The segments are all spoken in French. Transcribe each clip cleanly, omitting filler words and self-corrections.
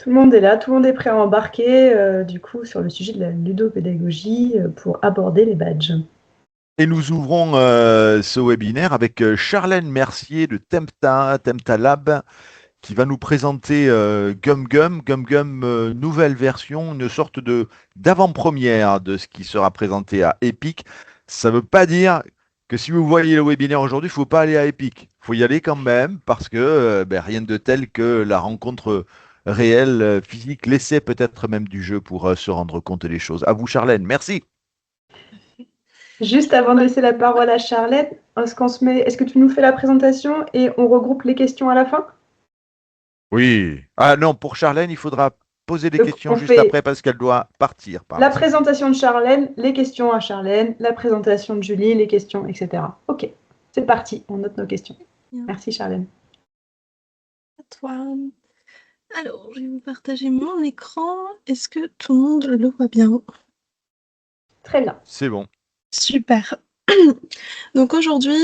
Tout le monde est là, tout le monde est prêt à embarquer du coup sur le sujet de la ludopédagogie pour aborder les badges. Et nous ouvrons ce webinaire avec Charlène Mercier de Tempta Lab, qui va nous présenter GumGum. GumGum, nouvelle version, une sorte de d'avant-première de ce qui sera présenté à Epic. Ça ne veut pas dire que si vous voyez le webinaire aujourd'hui, il ne faut pas aller à Epic. Il faut y aller quand même parce que rien de tel que la rencontre réelle, physique, l'essai peut-être même du jeu pour se rendre compte des choses. À vous, Charlène. Merci. Juste avant de laisser la parole à Charlotte, est-ce que tu nous fais la présentation et on regroupe les questions à la fin? Oui. Ah non, pour Charlène, il faudra poser des Donc, questions on juste fait après parce qu'elle doit partir par la la suite. présentation de Charlène, les questions à Charlène, la présentation de Julie, les questions, etc. Ok, c'est parti, on note nos questions. Bien. Merci Charlène. À toi. Alors, je vais vous partager mon écran. Est-ce que tout le monde le voit bien? Très bien. C'est bon. Super. Donc aujourd'hui,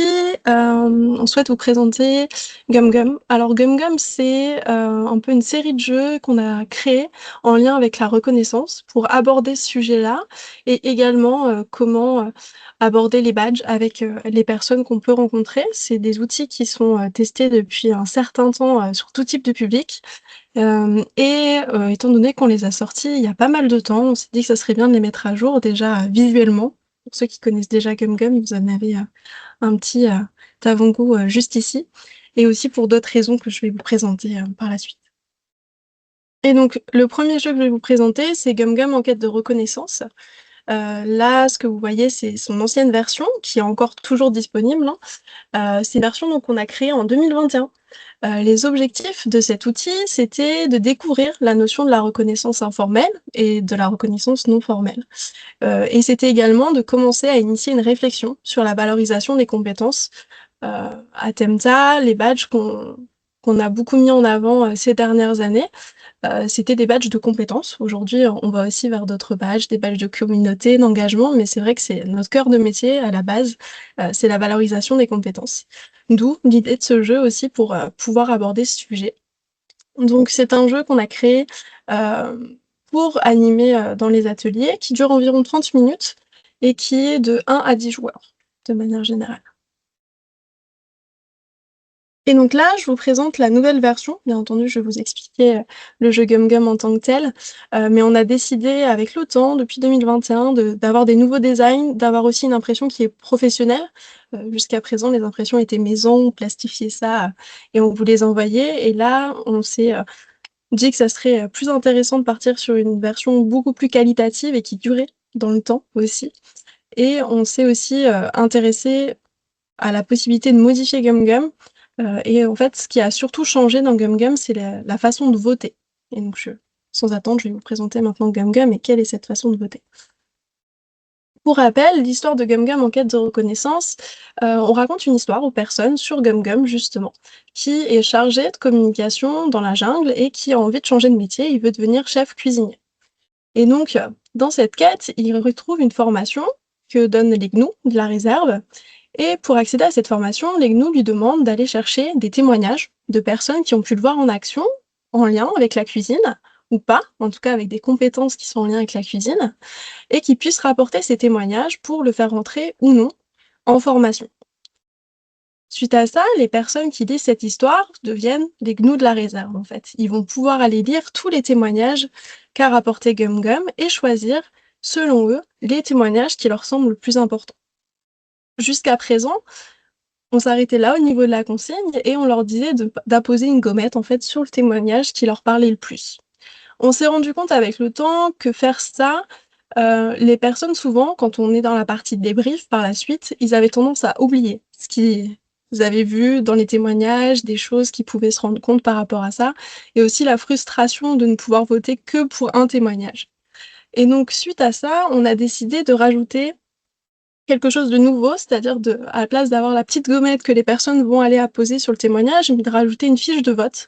on souhaite vous présenter GumGum. Alors GumGum, c'est un peu une série de jeux qu'on a créé en lien avec la reconnaissance pour aborder ce sujet-là et également comment aborder les badges avec les personnes qu'on peut rencontrer. C'est des outils qui sont testés depuis un certain temps sur tout type de public. Étant donné qu'on les a sortis il y a pas mal de temps, on s'est dit que ça serait bien de les mettre à jour déjà visuellement. Pour ceux qui connaissent déjà GumGum, vous en avez un petit avant-goût juste ici, et aussi pour d'autres raisons que je vais vous présenter par la suite. Et donc, le premier jeu que je vais vous présenter, c'est GumGum Enquête de reconnaissance. Là, ce que vous voyez, c'est son ancienne version, qui est encore toujours disponible, hein. C'est une version donc, qu'on a créée en 2021. Les objectifs de cet outil, c'était de découvrir la notion de la reconnaissance informelle et de la reconnaissance non formelle. Et c'était également de commencer à initier une réflexion sur la valorisation des compétences. À Temta, les badges qu'on a beaucoup mis en avant ces dernières années, c'était des badges de compétences. Aujourd'hui, on va aussi vers d'autres badges, des badges de communauté, d'engagement, mais c'est vrai que c'est notre cœur de métier à la base, c'est la valorisation des compétences. D'où l'idée de ce jeu aussi pour pouvoir aborder ce sujet. Donc c'est un jeu qu'on a créé pour animer dans les ateliers, qui dure environ 30 minutes et qui est de 1 à 10 joueurs, de manière générale. Et donc là, je vous présente la nouvelle version. Bien entendu, je vais vous expliquer le jeu GumGum en tant que tel, mais on a décidé avec le temps, depuis 2021, d'avoir des nouveaux designs, d'avoir aussi une impression qui est professionnelle. Jusqu'à présent, les impressions étaient maison, on plastifiait ça et on vous les envoyait. Et là, on s'est dit que ça serait plus intéressant de partir sur une version beaucoup plus qualitative et qui durait dans le temps aussi. Et on s'est aussi intéressé à la possibilité de modifier GumGum. Et en fait, ce qui a surtout changé dans GumGum, c'est la façon de voter. Et donc, sans attendre, je vais vous présenter maintenant GumGum et quelle est cette façon de voter. Pour rappel, l'histoire de GumGum Enquête de reconnaissance, on raconte une histoire aux personnes sur GumGum, justement, qui est chargé de communication dans la jungle et qui a envie de changer de métier, il veut devenir chef cuisinier. Et donc, dans cette quête, il retrouve une formation que donnent les gnous de la réserve. Et pour accéder à cette formation, les gnous lui demandent d'aller chercher des témoignages de personnes qui ont pu le voir en action, en lien avec la cuisine, ou pas, en tout cas avec des compétences qui sont en lien avec la cuisine, et qui puissent rapporter ces témoignages pour le faire rentrer ou non en formation. Suite à ça, les personnes qui lisent cette histoire deviennent les gnous de la réserve, en fait. Ils vont pouvoir aller lire tous les témoignages qu'a rapporté GumGum et choisir, selon eux, les témoignages qui leur semblent le plus importants. Jusqu'à présent, on s'arrêtait là au niveau de la consigne et on leur disait d'apposer une gommette en fait sur le témoignage qui leur parlait le plus. On s'est rendu compte avec le temps que faire ça, les personnes souvent, quand on est dans la partie débrief par la suite, ils avaient tendance à oublier ce qu'ils avaient vu dans les témoignages, des choses qu'ils pouvaient se rendre compte par rapport à ça, et aussi la frustration de ne pouvoir voter que pour un témoignage. Et donc suite à ça, on a décidé de rajouter quelque chose de nouveau, c'est-à-dire à la place d'avoir la petite gommette que les personnes vont aller apposer sur le témoignage, mais de rajouter une fiche de vote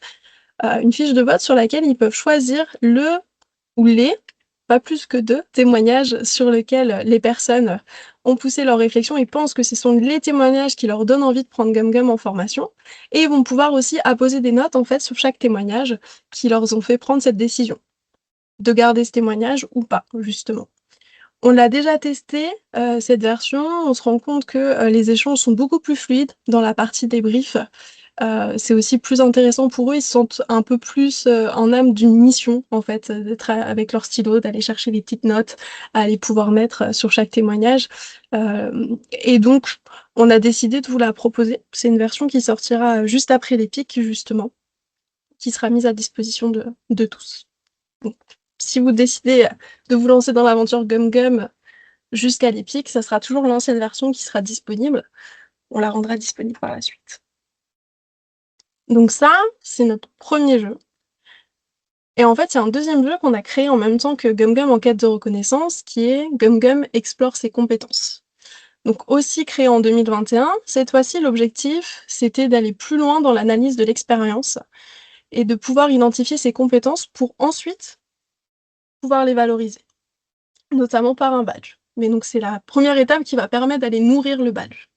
sur laquelle ils peuvent choisir le ou les pas plus que 2 témoignages sur lesquels les personnes ont poussé leur réflexion et pensent que ce sont les témoignages qui leur donnent envie de prendre GumGum en formation. Et ils vont pouvoir aussi apposer des notes en fait sur chaque témoignage qui leur ont fait prendre cette décision de garder ce témoignage ou pas, justement. On l'a déjà testé, cette version, on se rend compte que les échanges sont beaucoup plus fluides dans la partie débrief. C'est aussi plus intéressant pour eux, ils se sentent un peu plus en âme d'une mission, en fait, d'être avec leur stylo, d'aller chercher des petites notes, à aller pouvoir mettre sur chaque témoignage. Et donc, on a décidé de vous la proposer. C'est une version qui sortira juste après l'Epic, justement, qui sera mise à disposition de tous. Donc, si vous décidez de vous lancer dans l'aventure GumGum jusqu'à l'Epic, ça sera toujours l'ancienne version qui sera disponible. On la rendra disponible par la suite. Donc ça, c'est notre premier jeu. Et en fait, il y a un deuxième jeu qu'on a créé en même temps que GumGum en quête de reconnaissance, qui est GumGum explore ses compétences. Donc aussi créé en 2021, cette fois-ci, l'objectif, c'était d'aller plus loin dans l'analyse de l'expérience et de pouvoir identifier ses compétences pour ensuite pouvoir les valoriser, notamment par un badge. Mais donc c'est la première étape qui va permettre d'aller nourrir le badge.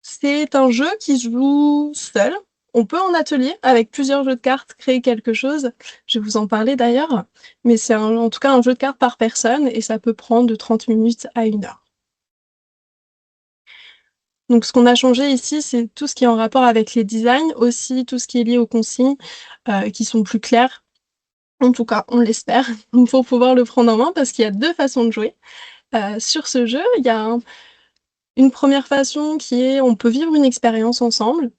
C'est un jeu qui se joue seul. On peut en atelier, avec plusieurs jeux de cartes, créer quelque chose. Je vais vous en parler d'ailleurs. Mais c'est en tout cas un jeu de cartes par personne et ça peut prendre de 30 minutes à 1 heure. Donc ce qu'on a changé ici, c'est tout ce qui est en rapport avec les designs, aussi tout ce qui est lié aux consignes, qui sont plus clairs. En tout cas, on l'espère, pour pouvoir le prendre en main, parce qu'il y a 2 façons de jouer. Sur ce jeu, il y a une première façon qui est, on peut vivre une expérience ensemble.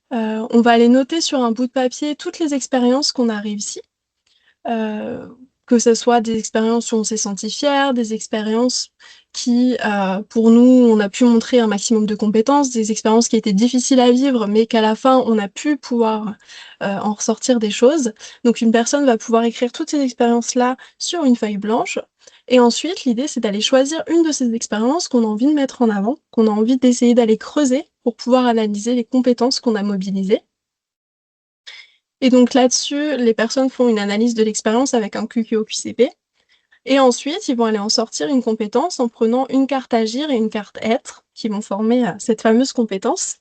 On va aller noter sur un bout de papier toutes les expériences qu'on a réussies. Que ce soit des expériences où on s'est senti fier, des expériences qui, pour nous, on a pu montrer un maximum de compétences, des expériences qui étaient difficiles à vivre, mais qu'à la fin, on a pu pouvoir en ressortir des choses. Donc une personne va pouvoir écrire toutes ces expériences-là sur une feuille blanche. Et ensuite, l'idée, c'est d'aller choisir une de ces expériences qu'on a envie de mettre en avant, qu'on a envie d'essayer d'aller creuser pour pouvoir analyser les compétences qu'on a mobilisées. Et donc là-dessus, les personnes font une analyse de l'expérience avec un QQO-QCP. Et ensuite, ils vont aller en sortir une compétence en prenant une carte agir et une carte être, qui vont former cette fameuse compétence,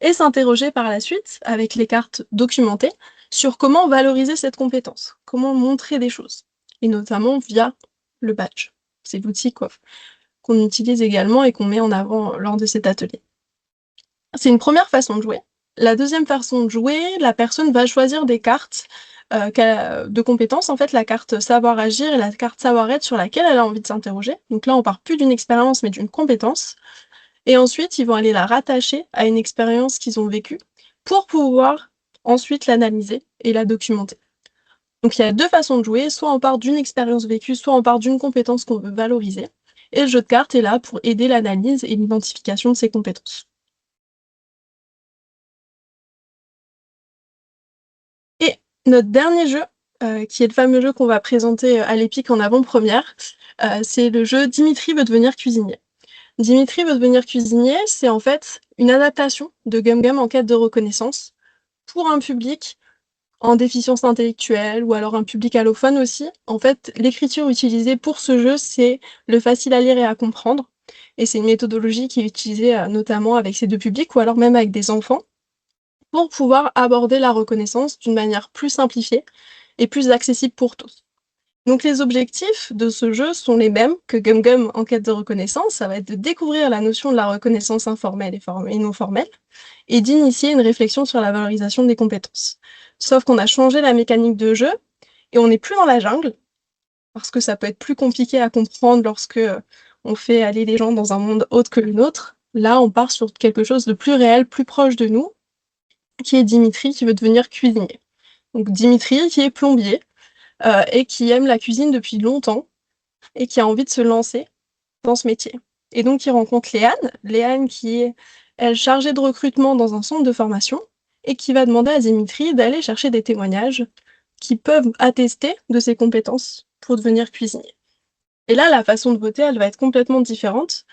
et s'interroger par la suite, avec les cartes documentées, sur comment valoriser cette compétence, comment montrer des choses, et notamment via le badge. C'est l'outil qu'on utilise également et qu'on met en avant lors de cet atelier. C'est une première façon de jouer. La deuxième façon de jouer, la personne va choisir des cartes de compétences, en fait, la carte savoir agir et la carte savoir être sur laquelle elle a envie de s'interroger. Donc là, on part plus d'une expérience, mais d'une compétence. Et ensuite, ils vont aller la rattacher à une expérience qu'ils ont vécue pour pouvoir ensuite l'analyser et la documenter. Donc il y a 2 façons de jouer, soit on part d'une expérience vécue, soit on part d'une compétence qu'on veut valoriser. Et le jeu de cartes est là pour aider l'analyse et l'identification de ces compétences. Et notre dernier jeu, qui est le fameux jeu qu'on va présenter à l'Epic en avant-première, c'est le jeu Dimitri veut devenir cuisinier. Dimitri veut devenir cuisinier, c'est en fait une adaptation de GumGum en quête de reconnaissance pour un public en déficience intellectuelle ou alors un public allophone aussi. En fait, l'écriture utilisée pour ce jeu, c'est le facile à lire et à comprendre. Et c'est une méthodologie qui est utilisée notamment avec ces 2 publics ou alors même avec des enfants, pour pouvoir aborder la reconnaissance d'une manière plus simplifiée et plus accessible pour tous. Donc les objectifs de ce jeu sont les mêmes que GumGum en quête de reconnaissance, ça va être de découvrir la notion de la reconnaissance informelle et non formelle, et d'initier une réflexion sur la valorisation des compétences. Sauf qu'on a changé la mécanique de jeu, et on n'est plus dans la jungle, parce que ça peut être plus compliqué à comprendre lorsque on fait aller les gens dans un monde autre que le nôtre. Là, on part sur quelque chose de plus réel, plus proche de nous, qui est Dimitri qui veut devenir cuisinier. Donc Dimitri qui est plombier et qui aime la cuisine depuis longtemps et qui a envie de se lancer dans ce métier. Et donc il rencontre Léane qui est, elle, chargée de recrutement dans un centre de formation et qui va demander à Dimitri d'aller chercher des témoignages qui peuvent attester de ses compétences pour devenir cuisinier. Et là, la façon de voter, elle va être complètement différente.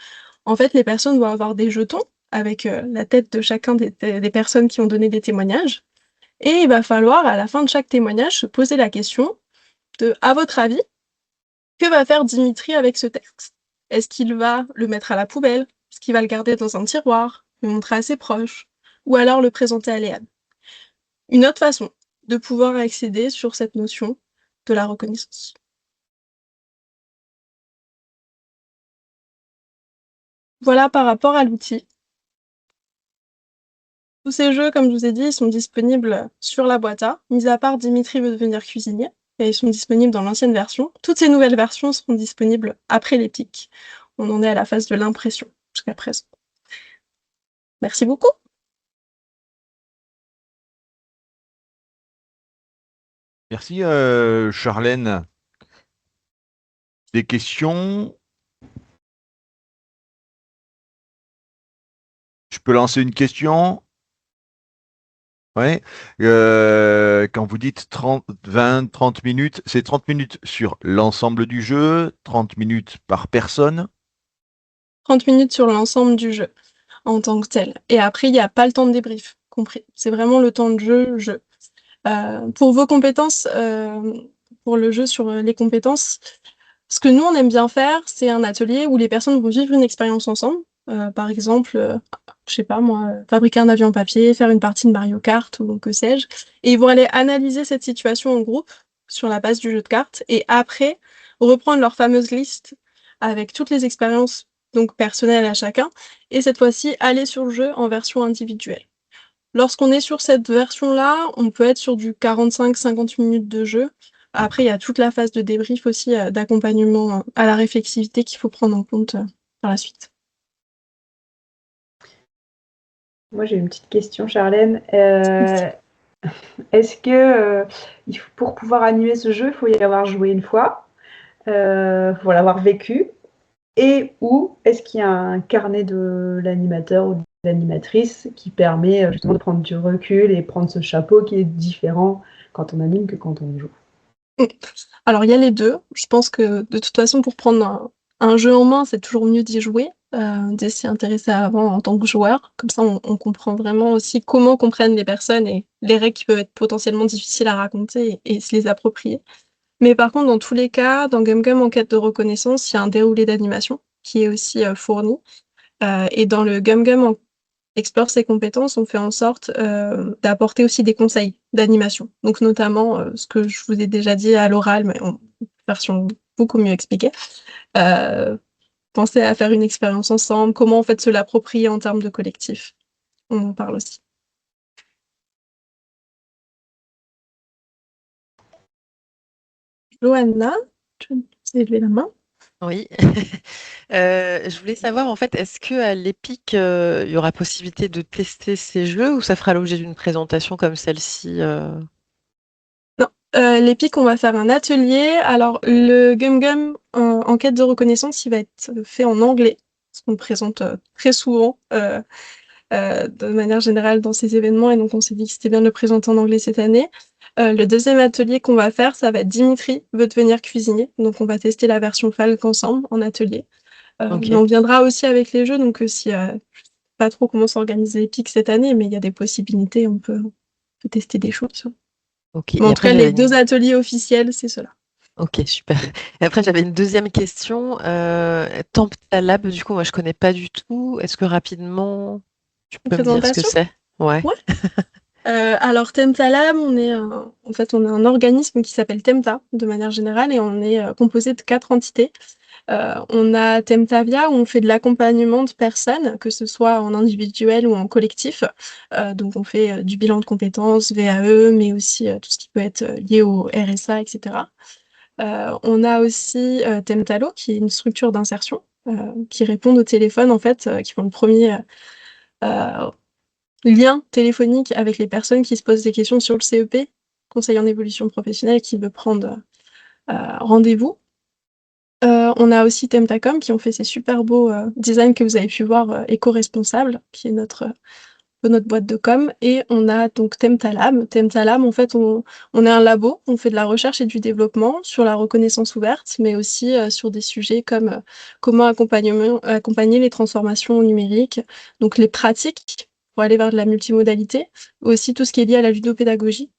En fait, les personnes vont avoir des jetons avec la tête de chacun des personnes qui ont donné des témoignages. Et il va falloir, à la fin de chaque témoignage, se poser la question de, à votre avis, Que va faire Dimitri avec ce texte? Est-ce qu'il va le mettre à la poubelle? Est-ce qu'il va le garder dans un tiroir, le montrer à ses proches? Ou alors le présenter à Léane? Une autre façon de pouvoir accéder sur cette notion de la reconnaissance. Voilà par rapport à l'outil. Tous ces jeux, comme je vous ai dit, ils sont disponibles sur la boîte A, mis à part Dimitri veut devenir cuisinier, et ils sont disponibles dans l'ancienne version. Toutes ces nouvelles versions seront disponibles après l'Epic. On en est à la phase de l'impression jusqu'à présent. Merci beaucoup. Merci, Charlène. Des questions? Je peux lancer une question? Ouais. Quand vous dites 30, 20, 30 minutes, c'est 30 minutes sur l'ensemble du jeu, 30 minutes par personne. 30 minutes sur l'ensemble du jeu en tant que tel. Et après, il n'y a pas le temps de débrief compris. C'est vraiment le temps de jeu. Pour vos compétences, pour le jeu sur les compétences, ce que nous, on aime bien faire, c'est un atelier où les personnes vont vivre une expérience ensemble. Par exemple, je sais pas moi, fabriquer un avion en papier, faire une partie de Mario Kart ou que sais-je. Et ils vont aller analyser cette situation en groupe sur la base du jeu de cartes et après reprendre leur fameuse liste avec toutes les expériences donc personnelles à chacun et cette fois-ci aller sur le jeu en version individuelle. Lorsqu'on est sur cette version-là, on peut être sur du 45-50 minutes de jeu. Après, il y a toute la phase de débrief aussi, d'accompagnement à la réflexivité qu'il faut prendre en compte par la suite. Moi, j'ai une petite question, Charlène. Est-ce que pour pouvoir animer ce jeu, il faut y avoir joué une fois, faut l'avoir vécu, et ou est-ce qu'il y a un carnet de l'animateur ou de l'animatrice qui permet justement de prendre du recul et prendre ce chapeau qui est différent quand on anime que quand on joue? Alors, il y a les deux. Je pense que de toute façon, pour prendre un jeu en main, c'est toujours mieux d'y jouer, de s'y intéresser avant en tant que joueur. Comme ça, on comprend vraiment aussi comment comprennent les personnes et les règles qui peuvent être potentiellement difficiles à raconter et se les approprier. Mais par contre, dans tous les cas, dans GumGum Enquête de reconnaissance, il y a un déroulé d'animation qui est aussi fourni. Et dans le GumGum Explore ses compétences, on fait en sorte d'apporter aussi des conseils d'animation. Donc notamment ce que je vous ai déjà dit à l'oral, mais en version beaucoup mieux expliquée. Pensez à faire une expérience ensemble, comment en fait se l'approprier en termes de collectif. On en parle aussi. Johanna, tu as levé la main. Oui. Je voulais savoir, en fait, est-ce qu'à l'Epic, il y aura possibilité de tester ces jeux ou ça fera l'objet d'une présentation comme celle-ci Non, l'Epic, on va faire un atelier. Alors, le GumGum enquête de reconnaissance, il va être fait en anglais, ce qu'on présente très souvent de manière générale dans ces événements, et donc on s'est dit que c'était bien de le présenter en anglais cette année. Le deuxième atelier qu'on va faire, ça va être Dimitri veut devenir cuisinier. Donc on va tester la version Falk ensemble en atelier. Ok. Mais on viendra aussi avec les jeux, donc si je sais pas trop comment s'organiser Epic cette année, mais il y a des possibilités, on peut tester des choses. Ok. Mais Et en tout après, cas, les deux ateliers officiels, c'est cela. Ok, super. Et après, j'avais une deuxième question. Tempta Lab, du coup, moi, je connais pas du tout. Est-ce que rapidement, tu Une peux me dire ce que présentation? c'est? Ouais. Ouais. Alors Temta Lab, on est un organisme qui s'appelle Temta de manière générale et on est composé de 4 entités. On a Temtavia où on fait de l'accompagnement de personnes, que ce soit en individuel ou en collectif. Donc on fait du bilan de compétences, VAE, mais aussi tout ce qui peut être lié au RSA, etc. On a aussi Temtalo, qui est une structure d'insertion qui répond au téléphone, en fait, qui font le premier lien téléphonique avec les personnes qui se posent des questions sur le CEP, conseil en évolution professionnelle, qui veut prendre rendez-vous. On a aussi Temtacom qui ont fait ces super beaux designs que vous avez pu voir, éco-responsable, qui est notre boîte de com. Et on a donc Temtalab. Temtalab, en fait, on est un labo, on fait de la recherche et du développement sur la reconnaissance ouverte, mais aussi sur des sujets comme comment accompagner les transformations numériques, donc les pratiques pour aller vers de la multimodalité, aussi tout ce qui est lié à la ludopédagogie.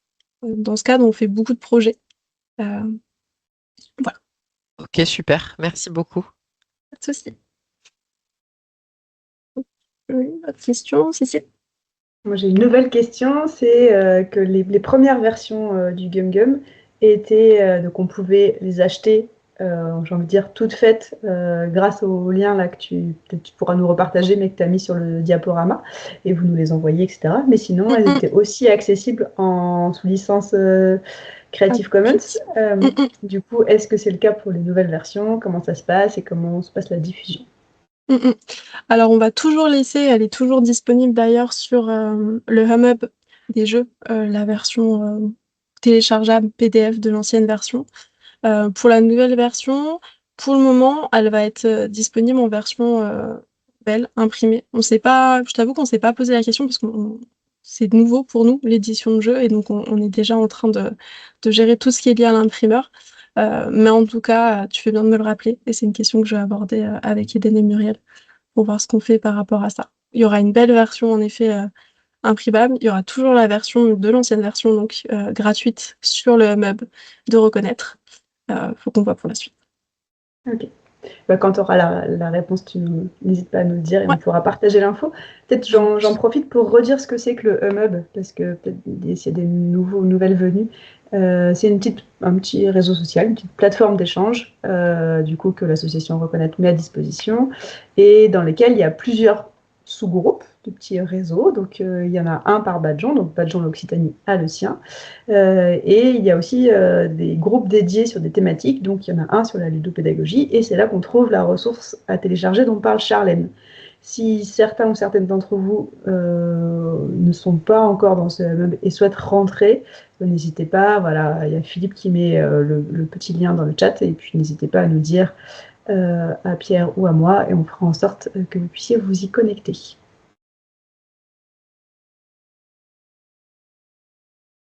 Dans ce cadre, on fait beaucoup de projets. Voilà. Ok, super. Merci beaucoup. Pas de souci. Oui, autre question, Cécile? Moi, j'ai une nouvelle question, c'est que les premières versions du Gum Gum étaient, donc on pouvait les acheter, j'ai envie de dire, toutes faites grâce au lien là que peut-être tu pourras nous repartager, mais que tu as mis sur le diaporama, et vous nous les envoyez, etc. Mais sinon, elles étaient aussi accessibles sous licence Creative Commons. Du coup, est-ce que c'est le cas pour les nouvelles versions? Comment ça se passe et comment se passe la diffusion? Alors, on va toujours laisser, elle est toujours disponible d'ailleurs sur le Hum des jeux, la version téléchargeable PDF de l'ancienne version. Pour la nouvelle version, pour le moment, elle va être disponible en version belle, imprimée. Je t'avoue qu'on s'est pas posé la question parce que c'est nouveau pour nous, l'édition de jeu, et donc on est déjà en train de gérer tout ce qui est lié à l'imprimeur. Mais en tout cas, tu fais bien de me le rappeler, et c'est une question que je vais aborder avec Eden et Muriel pour voir ce qu'on fait par rapport à ça. Il y aura une belle version, en effet, imprimable. Il y aura toujours la version de l'ancienne version, donc gratuite sur le Hub de reconnaître. Faut qu'on voit pour la suite. Ok. Bah, quand tu auras la réponse, n'hésite pas à nous le dire et Ouais. on pourra partager l'info. Peut-être j'en profite pour redire ce que c'est que le Hub, parce que peut-être s'il y a des nouvelles venues. C'est un petit réseau social, une petite plateforme d'échange, du coup, que l'association Reconnaître met à disposition, et dans lesquels il y a plusieurs sous-groupes de petits réseaux. Donc, il y en a un par Badjon, donc Badjon l'Occitanie a le sien. Et il y a aussi des groupes dédiés sur des thématiques. Donc, il y en a un sur la ludopédagogie, et c'est là qu'on trouve la ressource à télécharger dont parle Charlène. Si certains ou certaines d'entre vous ne sont pas encore dans ce Hub et souhaitent rentrer, n'hésitez pas. Voilà, il y a Philippe qui met le petit lien dans le chat, et puis n'hésitez pas à nous dire à Pierre ou à moi, et on fera en sorte que vous puissiez vous y connecter.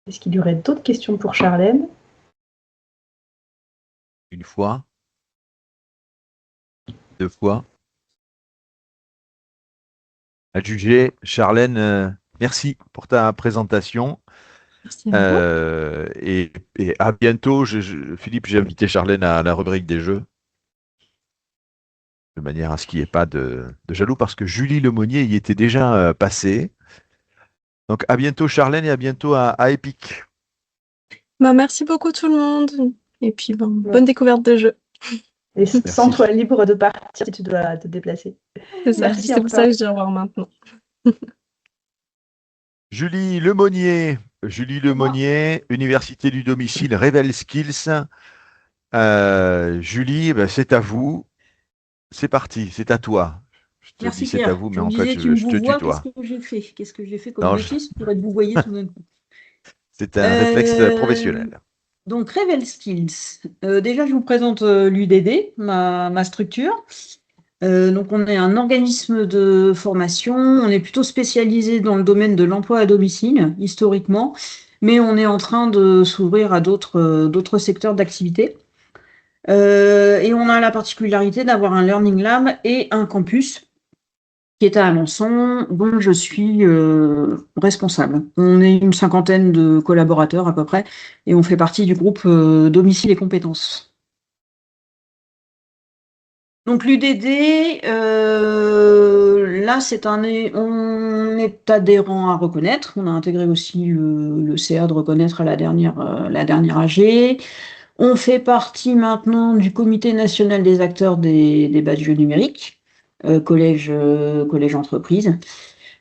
Est-ce qu'il y aurait d'autres questions pour Charlène? Une fois, deux fois. À juger, Charlène, merci pour ta présentation. Merci à vous. Et à bientôt. Philippe, j'ai invité Charlène à la rubrique des jeux, de manière à ce qu'il n'y ait pas de jaloux, parce que Julie Lemonnier y était déjà passée. Donc à bientôt Charlène, et à bientôt à Epic. Bah, merci beaucoup tout le monde. Et puis bonne découverte de jeu. Et sens-toi libre de partir si tu dois te déplacer. C'est ça. Merci C'est pour ça que je dis au revoir maintenant. Julie Lemonnier, Université du domicile, Revel Skills. Julie, ben, c'est à vous. C'est parti, c'est à toi. Je te Merci dis c'est à Pierre. vous, mais Je me en fait, disais, tu me je te vouvoies, qu'est-ce tutoie. que j'ai fait? Qu'est-ce que j'ai fait comme Non, bêtise pour être vouvoyée tout d'un coup? c'est un réflexe professionnel. Donc, Revel Skills. Déjà, je vous présente l'UDD, ma structure. Donc, on est un organisme de formation. On est plutôt spécialisé dans le domaine de l'emploi à domicile, historiquement, mais on est en train de s'ouvrir à d'autres secteurs d'activité. Et on a la particularité d'avoir un Learning Lab et un campus qui est à Alençon, dont je suis responsable. On est une cinquantaine de collaborateurs à peu près, et on fait partie du groupe Domicile et Compétences. Donc l'UDD, là, on est adhérent à Reconnaître. On a intégré aussi le CA de Reconnaître à la dernière AG. On fait partie maintenant du Comité national des acteurs des badges numériques, collège entreprise.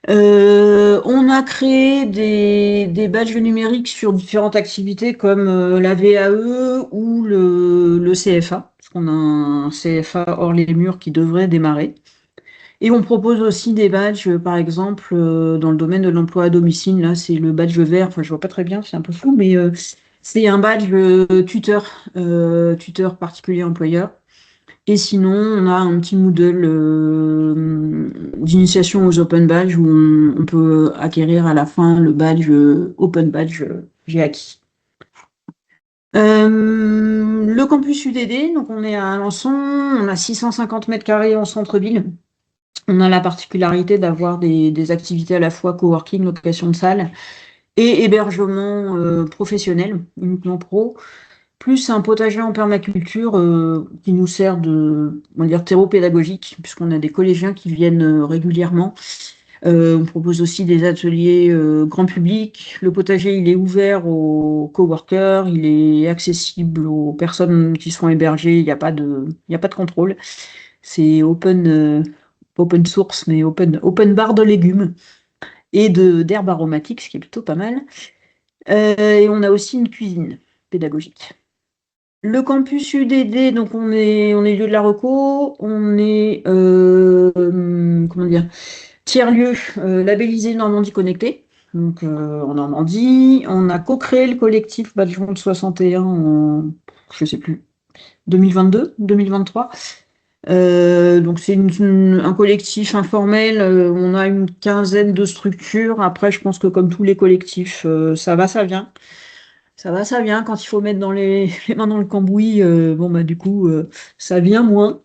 On a créé des badges numériques sur différentes activités comme la VAE ou le CFA, parce qu'on a un CFA hors les murs qui devrait démarrer. Et on propose aussi des badges, par exemple, dans le domaine de l'emploi à domicile. Là, c'est le badge vert. Enfin, je vois pas très bien, c'est un peu flou, mais c'est un badge tuteur particulier employeur. Et sinon, on a un petit Moodle d'initiation aux Open Badges où on peut acquérir à la fin le badge Open Badge j'ai acquis. Le campus UDD, donc on est à Alençon, on a 650 mètres carrés en centre-ville. On a la particularité d'avoir des activités à la fois coworking, location de salle, et hébergement professionnel, uniquement pro. plus un potager en permaculture qui nous sert de, on va dire, terreau pédagogique, puisqu'on a des collégiens qui viennent régulièrement. On propose aussi des ateliers grand public. Le potager, il est ouvert aux coworkers, il est accessible aux personnes qui sont hébergées, il n'y a pas de contrôle. C'est open source, mais open bar de légumes et d'herbes aromatiques, ce qui est plutôt pas mal. Et on a aussi une cuisine pédagogique. Le campus UDD, donc on est lieu de la reco, on est comment dire, tiers-lieu labellisé Normandie Connectée. Donc en Normandie, on a co-créé le collectif Badgemonde 61 en, je sais plus, 2022, 2023. Donc c'est un collectif informel, on a une quinzaine de structures. Après, je pense que comme tous les collectifs, ça va, ça vient. Ça va, ça vient. Quand il faut mettre les mains dans le cambouis, du coup, ça vient moins.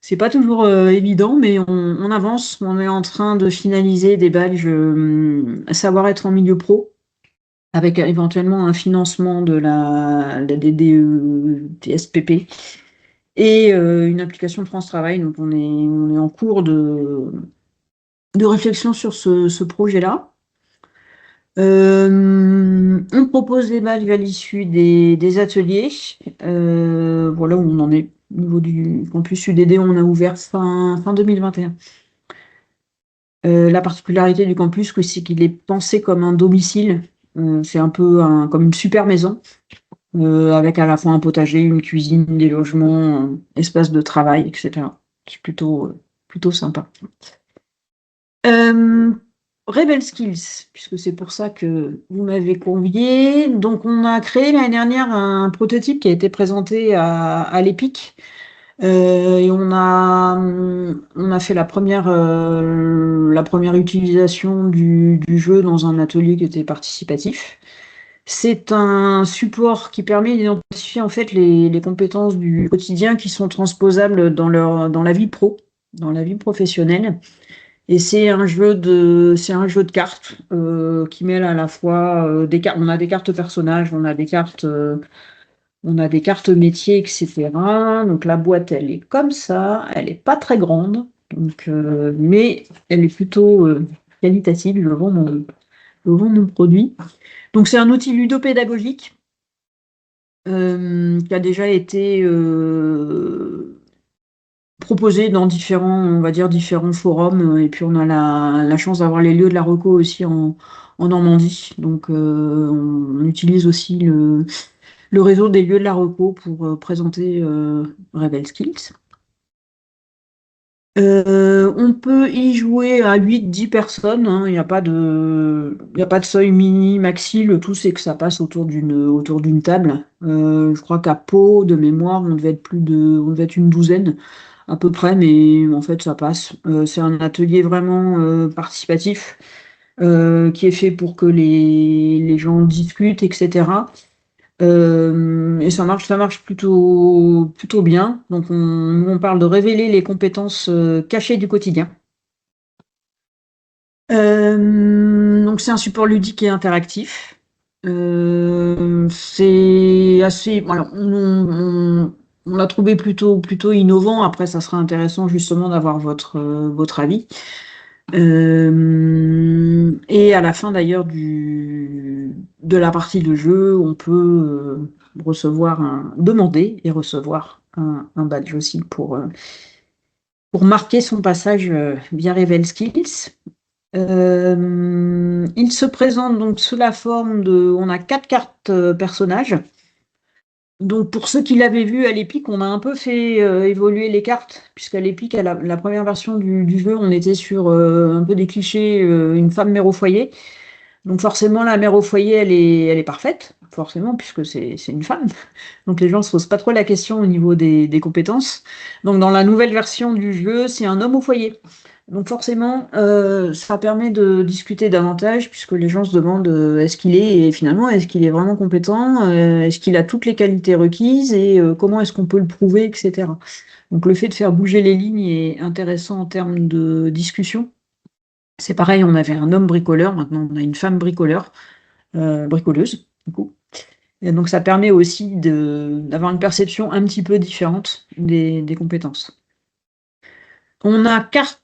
C'est pas toujours évident, mais on avance. On est en train de finaliser des badges savoir-être en milieu pro, avec éventuellement un financement de la DDE, TSPP, et une application de France Travail. Donc on est en cours de réflexion sur ce projet-là. On propose des badges à l'issue des ateliers. Voilà où on en est. Au niveau du campus UDD, on a ouvert fin 2021. La particularité du campus, c'est qu'il est pensé comme un domicile. C'est un peu comme une super maison, avec à la fois un potager, une cuisine, des logements, un espace de travail, etc. C'est plutôt sympa. Rebel Skills, puisque c'est pour ça que vous m'avez convié. Donc, on a créé l'année dernière un prototype qui a été présenté à l'EPIC. Et on a fait la première utilisation du jeu dans un atelier qui était participatif. C'est un support qui permet d'identifier en fait les compétences du quotidien qui sont transposables dans la vie pro, dans la vie professionnelle. Et c'est un jeu de cartes qui mêle à la fois des cartes. On a des cartes personnages, on a des cartes métiers, etc. Donc la boîte, elle est comme ça, elle est pas très grande, donc mais elle est plutôt qualitative. Je vends mon produit. Donc c'est un outil ludopédagogique qui a déjà été proposé dans différents forums, et puis on a la chance d'avoir les lieux de la reco aussi en Normandie. Donc on utilise aussi le réseau des lieux de la reco pour présenter Rebel Skills. On peut y jouer à 8-10 personnes, hein. Il n'y a pas de seuil mini, maxi. Le tout, c'est que ça passe autour d'une table. Je crois qu'à Pau, de mémoire, on devait être une douzaine à peu près, mais en fait, ça passe. C'est un atelier vraiment participatif qui est fait pour que les gens discutent, etc. Et ça marche plutôt bien. Donc on parle de révéler les compétences cachées du quotidien. Donc c'est un support ludique et interactif. C'est assez. Voilà, on l'a trouvé plutôt innovant. Après, ça sera intéressant justement d'avoir votre avis. Et à la fin d'ailleurs de la partie de jeu, on peut demander et recevoir un badge aussi pour marquer son passage via Revel Skills. Il se présente donc sous la forme on a 4 cartes personnages. Donc pour ceux qui l'avaient vu à l'EPIC, on a un peu fait évoluer les cartes, puisqu'à l'EPIC, à la première version du jeu, on était sur un peu des clichés, une femme mère au foyer. Donc forcément, la mère au foyer, elle est parfaite, forcément, puisque c'est une femme. Donc les gens ne se posent pas trop la question au niveau des compétences. Donc dans la nouvelle version du jeu, c'est un homme au foyer. Donc forcément, ça permet de discuter davantage, puisque les gens se demandent est-ce qu'il est vraiment compétent, est-ce qu'il a toutes les qualités requises, et comment est-ce qu'on peut le prouver, etc. Donc le fait de faire bouger les lignes est intéressant en termes de discussion. C'est pareil, on avait un homme bricoleur, maintenant on a une femme bricoleuse, du coup. Et donc, ça permet aussi d'avoir une perception un petit peu différente des compétences. On a 4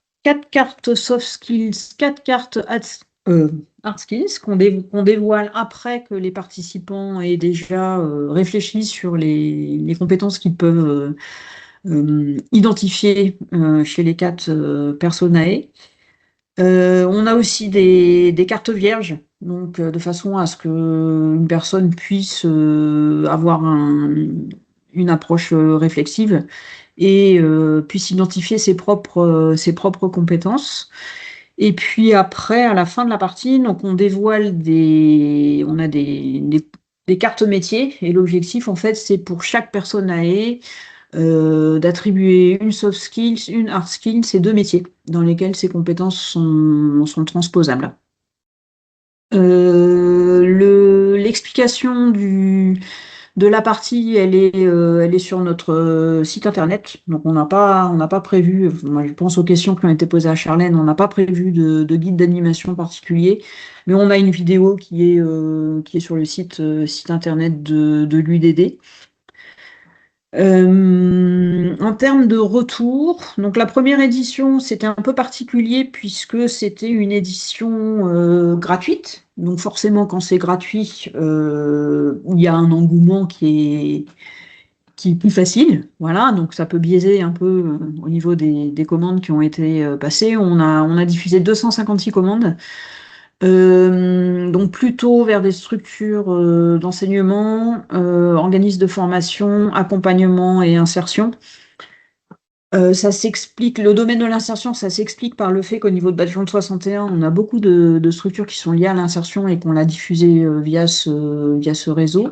cartes soft skills, 4 cartes hard skills qu'on dévoile après que les participants aient déjà réfléchi sur les compétences qu'ils peuvent identifier chez les 4 personnae. On a aussi des cartes vierges, donc de façon à ce qu'une personne puisse avoir une approche réflexive et puisse identifier ses propres compétences. Et puis après, à la fin de la partie, donc on dévoile on a des cartes métiers, et l'objectif, en fait, c'est pour chaque personnae d'attribuer une soft skills, une hard skills et 2 métiers dans lesquels ces compétences sont transposables. L'explication de la partie, elle est sur notre site internet. Donc on n'a pas prévu, moi je pense aux questions qui ont été posées à Charlène, on n'a pas prévu de guide d'animation particulier, mais on a une vidéo qui est sur le site internet de l'UDD. En termes de retour, donc la première édition, c'était un peu particulier puisque c'était une édition gratuite. Donc forcément, quand c'est gratuit, il y a un engouement qui est plus facile. Voilà, donc ça peut biaiser un peu au niveau des commandes qui ont été passées. On a diffusé 256 commandes. Donc plutôt vers des structures d'enseignement, organismes de formation, accompagnement et insertion. Ça s'explique, le domaine de l'insertion, ça s'explique par le fait qu'au niveau de Bâtiment de 61, on a beaucoup de structures qui sont liées à l'insertion et qu'on l'a diffusé via ce réseau.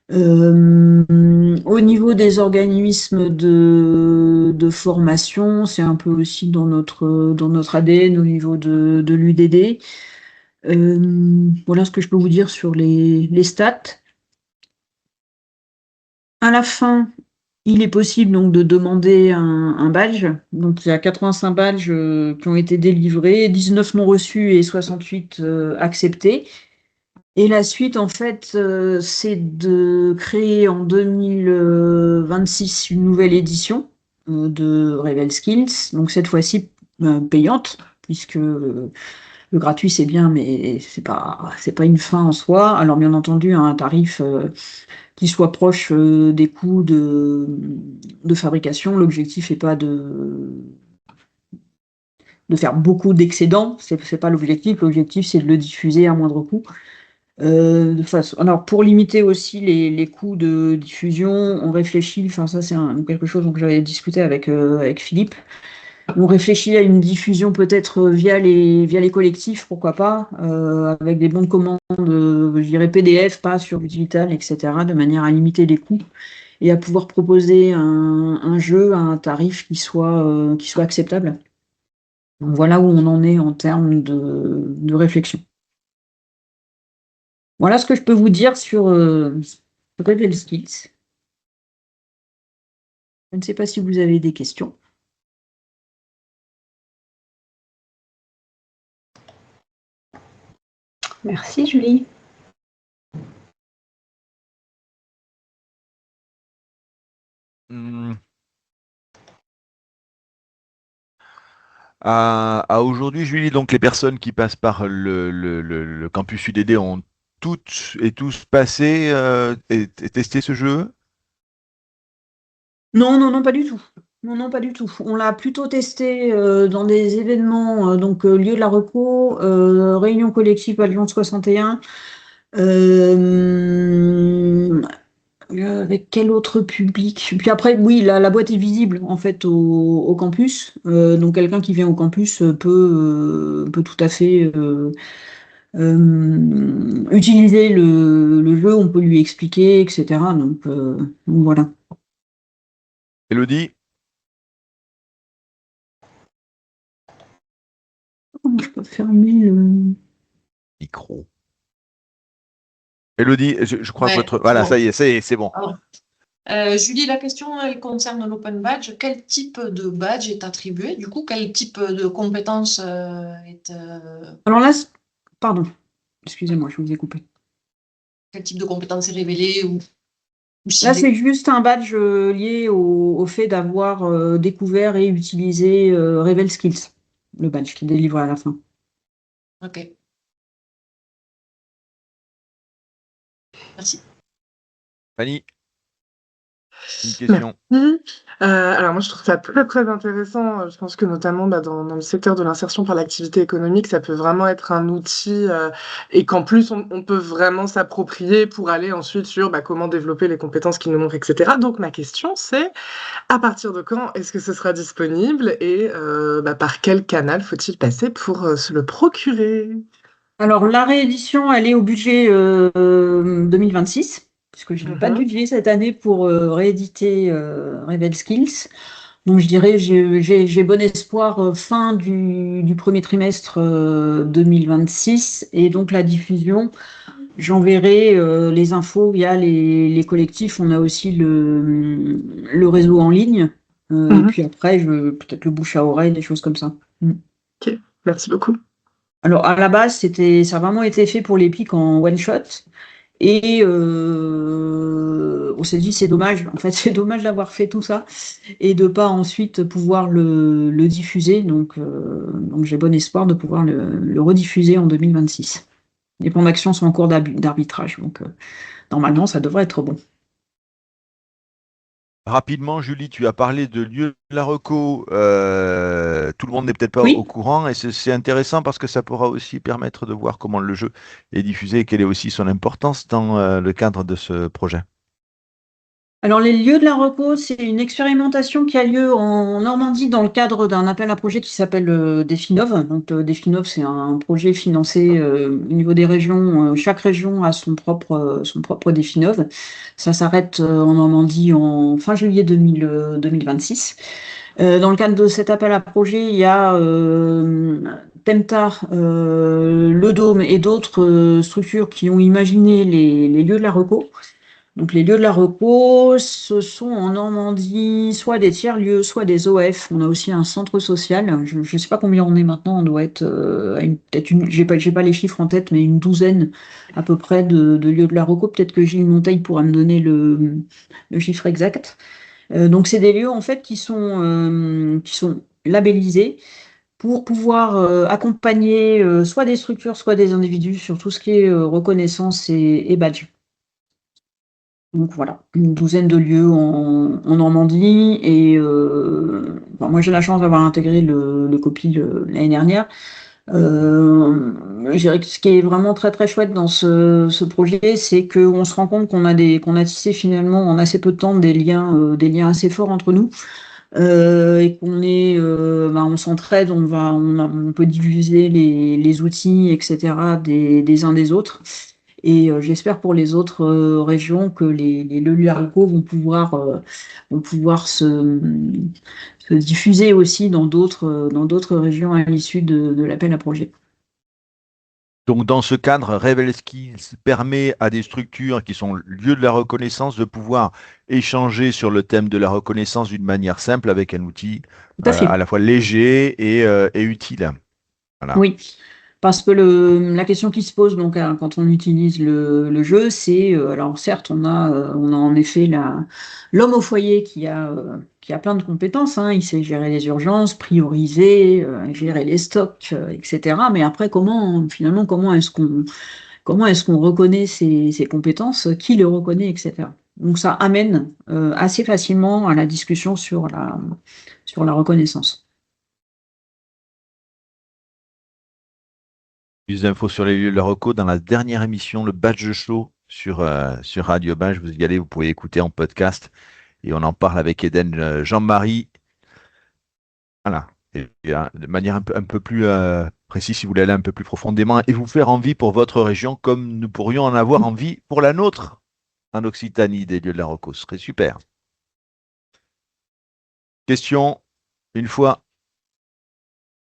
Au niveau des organismes de formation, c'est un peu aussi dans notre ADN au niveau de l'UDD. Voilà ce que je peux vous dire sur les stats. À la fin, il est possible donc de demander un badge. Donc il y a 85 badges qui ont été délivrés, 19 non reçus et 68 acceptés. Et la suite, en fait, c'est de créer en 2026 une nouvelle édition de Revel Skills. Donc cette fois-ci payante, puisque le gratuit, c'est bien, mais c'est pas une fin en soi. Alors, bien entendu, un tarif qui soit proche des coûts de fabrication. L'objectif n'est pas de faire beaucoup d'excédents. C'est pas l'objectif. L'objectif, c'est de le diffuser à moindre coût. Alors, pour limiter aussi les coûts de diffusion, on réfléchit, enfin ça c'est quelque chose que j'avais discuté avec Philippe. On réfléchit à une diffusion peut-être via les collectifs, pourquoi pas, avec des bons de commande, je dirais PDF, pas sur du digital, etc., de manière à limiter les coûts et à pouvoir proposer un jeu à un tarif qui soit acceptable. Donc voilà où on en est en termes de réflexion. Voilà ce que je peux vous dire sur Revel Skills. Je ne sais pas si vous avez des questions. Merci Julie. À aujourd'hui, Julie, donc les personnes qui passent par le campus UDD ont toutes et tous passé et testé ce jeu? Non, pas du tout. Non, pas du tout. On l'a plutôt testé dans des événements, donc lieu de la reco, réunion collective Alliance 61. Avec quel autre public? Puis après, oui, la boîte est visible en fait au campus. Donc quelqu'un qui vient au campus peut tout à fait utiliser le jeu, on peut lui expliquer, etc. Donc voilà. Elodie? Comment je peux fermer le Micro. Elodie, je crois que Ouais, votre... Voilà, bon. ça y est, c'est bon. Alors, Julie, la question, elle concerne l'open badge. Quel type de badge est attribué? Du coup, quel type de compétence est... Alors là, pardon, excusez-moi, je vous ai coupé. quel type de compétence est révélé ou Là, ciblé. c'est juste un badge lié au fait d'avoir découvert et utilisé Revel Skills, le badge qui délivre à la fin. Ok, merci. Fanny, une question. Merci. Alors moi, je trouve ça très très intéressant. Je pense que notamment dans le secteur de l'insertion par l'activité économique, ça peut vraiment être un outil et qu'en plus, on peut vraiment s'approprier pour aller ensuite sur comment développer les compétences qui nous manquent, etc. Donc ma question, c'est à partir de quand est-ce que ce sera disponible et par quel canal faut-il passer pour se le procurer? Alors, la réédition, elle est au budget 2026, puisque je n'ai pas de budget cette année pour rééditer Revel Skills. Donc, je dirais, j'ai bon espoir fin du premier trimestre 2026. Et donc, la diffusion, j'enverrai les infos via les collectifs. On a aussi le réseau en ligne. Et puis après, peut-être le bouche à oreille, des choses comme ça. Ok, merci beaucoup. Alors, à la base, ça a vraiment été fait pour les pics en one shot. Et on s'est dit, c'est dommage. En fait, c'est dommage d'avoir fait tout ça et de pas ensuite pouvoir le diffuser. Donc j'ai bon espoir de pouvoir le rediffuser en 2026. Les plans d'action sont en cours d'arbitrage. Donc, normalement, ça devrait être bon. Rapidement, Julie, tu as parlé de lieu de la reco. Tout le monde n'est peut-être pas Oui. au courant et c'est intéressant parce que ça pourra aussi permettre de voir comment le jeu est diffusé et quelle est aussi son importance dans le cadre de ce projet. Alors, les lieux de la reco, c'est une expérimentation qui a lieu en Normandie dans le cadre d'un appel à projet qui s'appelle Définov. Donc, Définov, c'est un projet financé au niveau des régions. Chaque région a son propre Définov. Ça s'arrête en Normandie en fin juillet 2026. Dans le cadre de cet appel à projet, il y a Temtar, le Dôme et d'autres structures qui ont imaginé les lieux de la reco. Donc, les lieux de la reco, ce sont en Normandie soit des tiers-lieux, soit des OF. On a aussi un centre social. Je ne sais pas combien on est maintenant. On doit être peut-être j'ai pas les chiffres en tête, mais une douzaine à peu près de lieux de la reco. Peut-être que Gilles Monteil pourra me donner le chiffre exact. Donc, c'est des lieux en fait qui sont labellisés pour pouvoir accompagner soit des structures, soit des individus sur tout ce qui est reconnaissance et badge. Donc voilà, une douzaine de lieux en Normandie. Et moi, j'ai la chance d'avoir intégré le COPI l'année dernière. Je dirais que ce qui est vraiment très très chouette dans ce projet, c'est qu'on se rend compte qu'on a tissé finalement en assez peu de temps des liens assez forts entre nous. Et on s'entraide, on peut diffuser les outils, etc. des uns des autres. Et j'espère pour les autres régions que les locaux vont pouvoir se diffuser aussi dans d'autres régions à l'issue de l'appel à projet. Donc, dans ce cadre, Revel Skills permet à des structures qui sont lieux de la reconnaissance de pouvoir échanger sur le thème de la reconnaissance d'une manière simple avec un outil Tout à fait. à la fois léger et utile. Voilà. Oui. Parce que la question qui se pose donc quand on utilise le jeu, c'est alors certes on a en effet l'homme au foyer qui a plein de compétences, hein, il sait gérer les urgences, prioriser, gérer les stocks, etc. Mais après comment est-ce qu'on reconnaît ces compétences, qui les reconnaît, etc. Donc ça amène assez facilement à la discussion sur la reconnaissance. Plus d'infos sur les lieux de la reco dans la dernière émission, le Badge Show sur Radio Badge. Vous y allez, vous pouvez écouter en podcast. Et on en parle avec Eden Jean-Marie. Voilà. Et, de manière un peu plus précise, si vous voulez aller un peu plus profondément et vous faire envie pour votre région, comme nous pourrions en avoir envie pour la nôtre en Occitanie, des lieux de la reco. Ce serait super. Question une fois.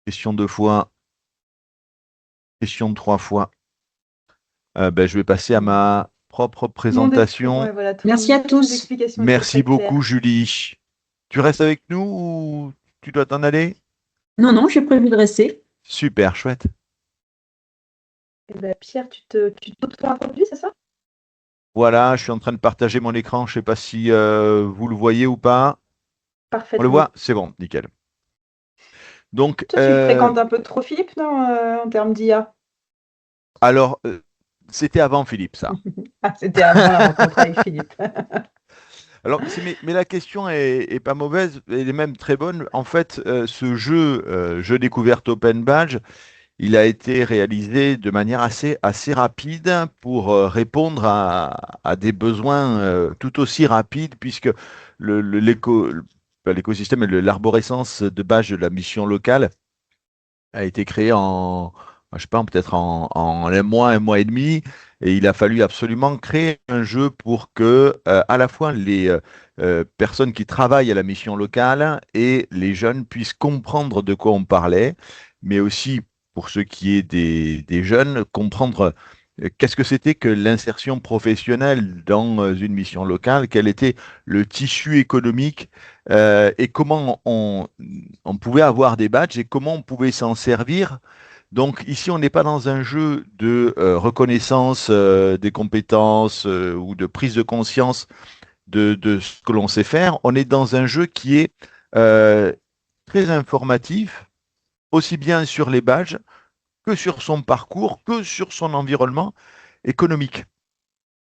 Question deux fois. Question trois fois. Je vais passer à ma propre présentation. Ouais, voilà, Merci à tous. les explications étaient Merci très beaucoup, claires. Julie. Tu restes avec nous ou tu dois t'en aller? Non, j'ai prévu de rester. Super, chouette. Eh ben, Pierre, tu t'auto-introduis, c'est ça? Voilà, je suis en train de partager mon écran. Je ne sais pas si vous le voyez ou pas. On le Parfaitement. voit? C'est bon, nickel. Donc, Toi, tu le fréquentes un peu trop, Philippe, non, en termes d'IA? alors, c'était avant Philippe, ça. Ah, c'était avant la rencontre avec Philippe. Alors, mais la question est pas mauvaise, elle est même très bonne. En fait, ce jeu découverte Open Badge, il a été réalisé de manière assez rapide pour répondre à des besoins tout aussi rapides, puisque l'écosystème et l'arborescence de badge de la mission locale a été créé je sais pas, peut-être en un mois et demi, et il a fallu absolument créer un jeu pour que à la fois les personnes qui travaillent à la mission locale et les jeunes puissent comprendre de quoi on parlait, mais aussi pour ceux qui est des jeunes, comprendre qu'est-ce que c'était que l'insertion professionnelle dans une mission locale, quel était le tissu économique et comment on pouvait avoir des badges et comment on pouvait s'en servir. Donc ici, on n'est pas dans un jeu de reconnaissance des compétences ou de prise de conscience de ce que l'on sait faire. On est dans un jeu qui est euh, très informatif, aussi bien sur les badges que sur son parcours, que sur son environnement économique.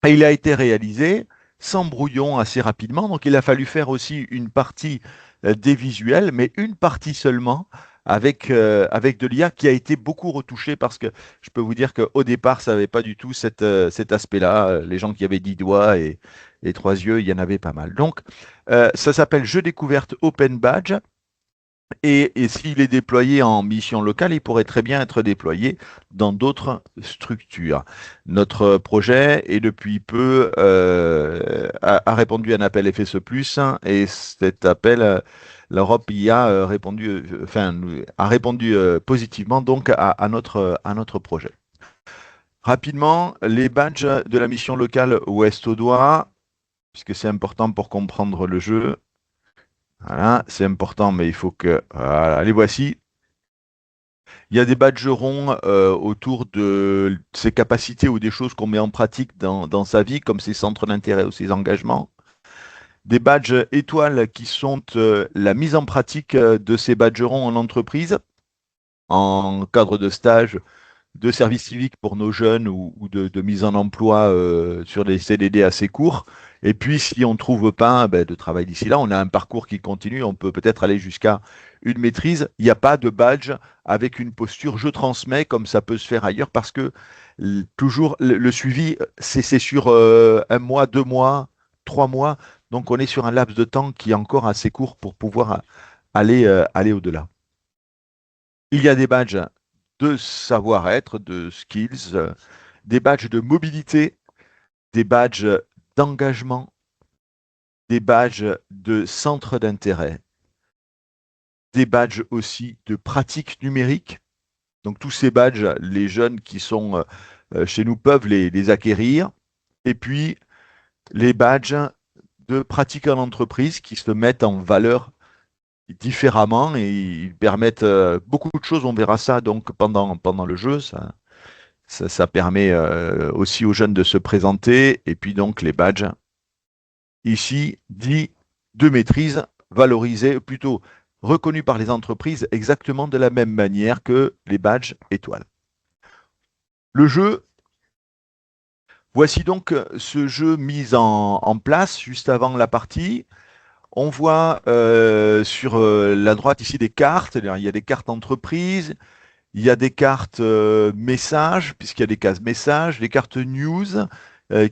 Et il a été réalisé sans brouillon assez rapidement, donc il a fallu faire aussi une partie des visuels, mais une partie seulement avec de l'IA qui a été beaucoup retouchée parce que je peux vous dire qu'au départ, ça n'avait pas du tout cet aspect-là. Les gens qui avaient 10 doigts et 3 yeux, il y en avait pas mal. Donc, ça s'appelle Jeu découverte Open Badge. Et s'il est déployé en mission locale, il pourrait très bien être déployé dans d'autres structures. Notre projet est depuis peu a répondu à un appel FSE+, et cet appel, l'Europe y a répondu, a répondu positivement donc à notre projet. Rapidement, les badges de la mission locale Ouest Audois, puisque c'est important pour comprendre le jeu. Voilà, c'est important, mais il faut que... Voilà, les voici. Il y a des badgerons autour de ses capacités ou des choses qu'on met en pratique dans sa vie, comme ses centres d'intérêt ou ses engagements. Des badges étoiles qui sont la mise en pratique de ces badgerons en entreprise, en cadre de stage, de service civique pour nos jeunes ou de mise en emploi sur des CDD assez courts. Et puis, si on ne trouve pas de travail d'ici là, on a un parcours qui continue, on peut peut-être aller jusqu'à une maîtrise. Il n'y a pas de badge avec une posture je transmets comme ça peut se faire ailleurs parce que toujours le suivi, c'est sur un mois, 2 mois, 3 mois. Donc, on est sur un laps de temps qui est encore assez court pour pouvoir aller au-delà. Il y a des badges de savoir-être, de skills, des badges de mobilité, des badges d'engagement, des badges de centre d'intérêt, des badges aussi de pratique numérique. Donc tous ces badges, les jeunes qui sont chez nous peuvent les acquérir. Et puis les badges de pratique en entreprise qui se mettent en valeur différemment et ils permettent beaucoup de choses. On verra ça donc pendant le jeu. Ça permet aussi aux jeunes de se présenter. Et puis donc les badges, ici, dits de maîtrise, valorisés, plutôt reconnus par les entreprises exactement de la même manière que les badges étoiles. Le jeu, voici donc ce jeu mis en place juste avant la partie. On voit sur la droite ici des cartes. Il y a des cartes entreprises. Il y a des cartes messages, puisqu'il y a des cases messages, des cartes news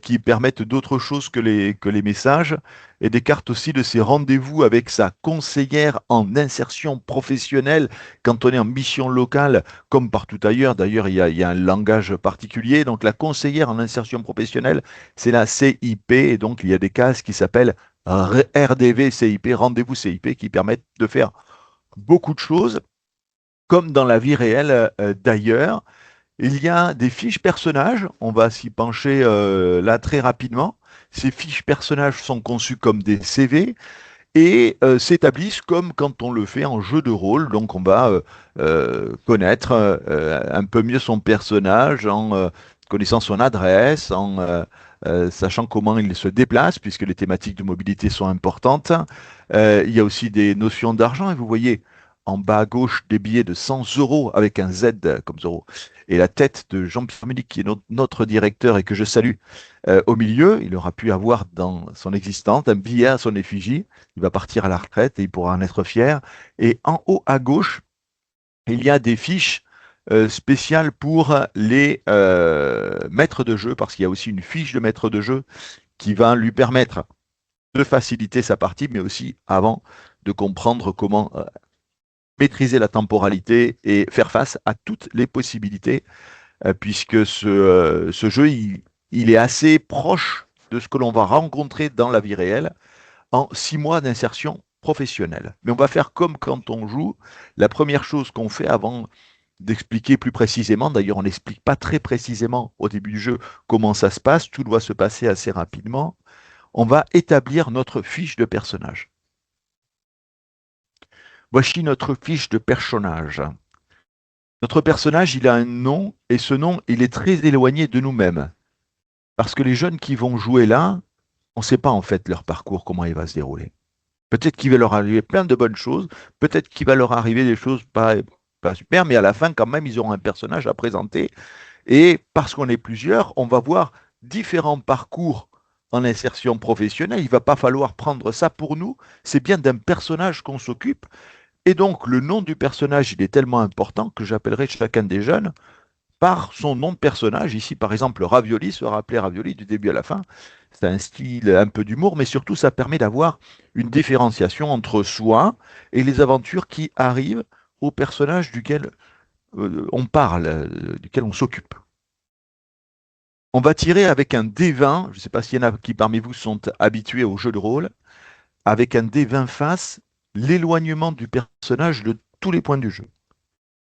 qui permettent d'autres choses que les messages, et des cartes aussi de ces rendez-vous avec sa conseillère en insertion professionnelle quand on est en mission locale, comme partout ailleurs. D'ailleurs, il y a un langage particulier. Donc la conseillère en insertion professionnelle, c'est la CIP, et donc il y a des cases qui s'appellent RDV CIP, rendez-vous CIP, qui permettent de faire beaucoup de choses comme dans la vie réelle d'ailleurs. Il y a des fiches personnages, on va s'y pencher là très rapidement. Ces fiches personnages sont conçues comme des CV et s'établissent comme quand on le fait en jeu de rôle. Donc on va connaître un peu mieux son personnage en connaissant son adresse, en sachant comment il se déplace, puisque les thématiques de mobilité sont importantes. Il y a aussi des notions d'argent, et vous voyez en bas à gauche des billets de 100 euros avec un Z comme Zoro, et la tête de Jean-Pierre Mélic, qui est notre directeur et que je salue. Au milieu, il aura pu avoir dans son existence un billet à son effigie. Il va partir à la retraite et il pourra en être fier. Et en haut à gauche, il y a des fiches spéciales pour les maîtres de jeu, parce qu'il y a aussi une fiche de maître de jeu qui va lui permettre de faciliter sa partie, mais aussi avant de comprendre comment maîtriser la temporalité et faire face à toutes les possibilités, puisque ce jeu, il est assez proche de ce que l'on va rencontrer dans la vie réelle en 6 mois d'insertion professionnelle. Mais on va faire comme quand on joue. La première chose qu'on fait avant d'expliquer plus précisément, d'ailleurs on n'explique pas très précisément au début du jeu comment ça se passe, tout doit se passer assez rapidement, on va établir notre fiche de personnage. Voici notre fiche de personnage. Notre personnage, il a un nom, et ce nom, il est très éloigné de nous-mêmes. Parce que les jeunes qui vont jouer là, on ne sait pas en fait leur parcours, comment il va se dérouler. Peut-être qu'il va leur arriver plein de bonnes choses, peut-être qu'il va leur arriver des choses pas super, mais à la fin, quand même, ils auront un personnage à présenter. Et parce qu'on est plusieurs, on va voir différents parcours en insertion professionnelle. Il ne va pas falloir prendre ça pour nous. C'est bien d'un personnage qu'on s'occupe. Et donc, le nom du personnage, il est tellement important que j'appellerai chacun des jeunes par son nom de personnage. Ici, par exemple, Ravioli sera appelé Ravioli du début à la fin. C'est un style un peu d'humour, mais surtout, ça permet d'avoir une différenciation entre soi et les aventures qui arrivent au personnage duquel on parle, duquel on s'occupe. On va tirer avec un D20, je ne sais pas s'il y en a qui parmi vous sont habitués au jeu de rôle, avec un D20 face, l'éloignement du personnage de tous les points du jeu.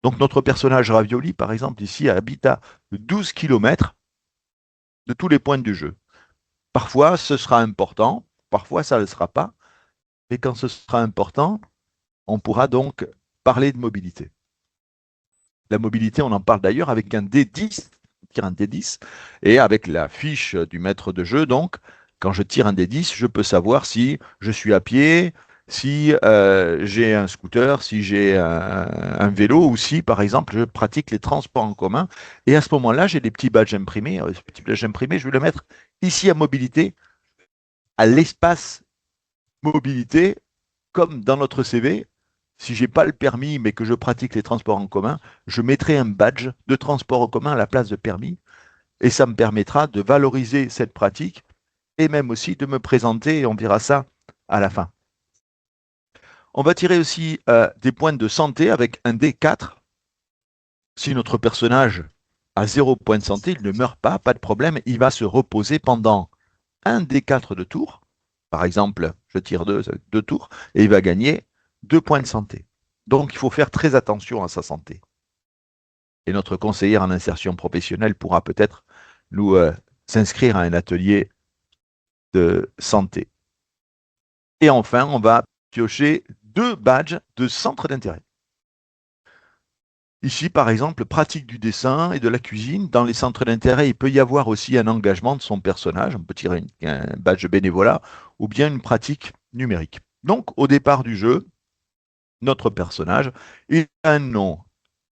Donc notre personnage Ravioli, par exemple, ici, habite à 12 km de tous les points du jeu. Parfois, ce sera important, parfois, ça ne le sera pas, mais quand ce sera important, on pourra donc parler de mobilité. La mobilité, on en parle d'ailleurs avec un D10, on tire un D10, et avec la fiche du maître de jeu, donc, quand je tire un D10, je peux savoir si je suis à pied, si j'ai un scooter, si j'ai un vélo, ou si, par exemple, je pratique les transports en commun. Et à ce moment-là, j'ai des petits badges imprimés. Ce petit badge imprimé, je vais le mettre ici à mobilité, à l'espace mobilité, comme dans notre CV. Si je n'ai pas le permis, mais que je pratique les transports en commun, je mettrai un badge de transport en commun à la place de permis. Et ça me permettra de valoriser cette pratique et même aussi de me présenter, et on verra ça à la fin. On va tirer aussi des points de santé avec un D4. Si notre personnage a 0 point de santé, il ne meurt pas, pas de problème. Il va se reposer pendant un D4 de tour. Par exemple, je tire 2 tours et il va gagner 2 points de santé. Donc, il faut faire très attention à sa santé. Et notre conseillère en insertion professionnelle pourra peut-être nous s'inscrire à un atelier de santé. Et enfin, on va piocher 2 badges de centre d'intérêt. Ici, par exemple, pratique du dessin et de la cuisine. Dans les centres d'intérêt, il peut y avoir aussi un engagement de son personnage. On peut tirer un badge bénévolat ou bien une pratique numérique. Donc, au départ du jeu, notre personnage, il a un nom,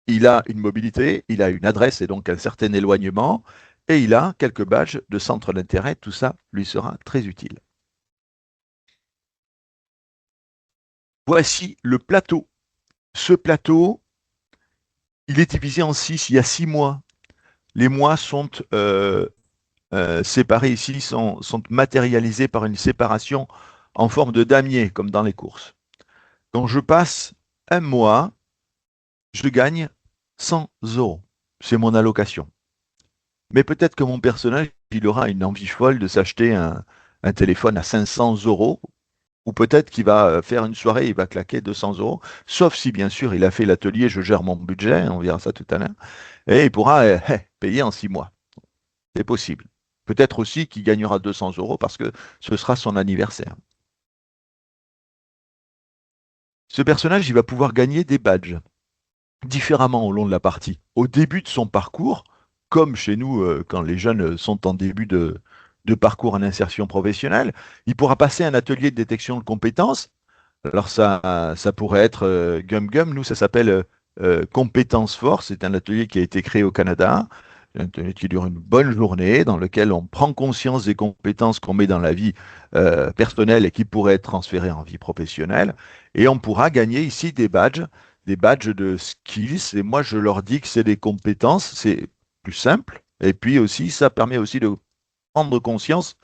il a une mobilité, il a une adresse et donc un certain éloignement, et il a quelques badges de centre d'intérêt. Tout ça lui sera très utile. Voici le plateau. Ce plateau, il est divisé en 6. Il y a 6 mois. Les mois sont séparés ici, sont matérialisés par une séparation en forme de damier, comme dans les courses. Quand je passe un mois, je gagne 100 euros. C'est mon allocation. Mais peut-être que mon personnage, il aura une envie folle de s'acheter un téléphone à 500 euros, ou peut-être qu'il va faire une soirée, il va claquer 200 euros, sauf si bien sûr il a fait l'atelier, je gère mon budget, on verra ça tout à l'heure, et il pourra payer en 6 mois. C'est possible. Peut-être aussi qu'il gagnera 200 euros parce que ce sera son anniversaire. Ce personnage, il va pouvoir gagner des badges différemment au long de la partie. Au début de son parcours, comme chez nous, quand les jeunes sont en début de de parcours en insertion professionnelle. Il pourra passer un atelier de détection de compétences. Alors ça pourrait être Gum Gum, nous ça s'appelle Compétences Force, c'est un atelier qui a été créé au Canada, un atelier qui dure une bonne journée, dans lequel on prend conscience des compétences qu'on met dans la vie personnelle et qui pourraient être transférées en vie professionnelle, et on pourra gagner ici des badges de skills, et moi je leur dis que c'est des compétences, c'est plus simple, et puis aussi ça permet aussi de prendre conscience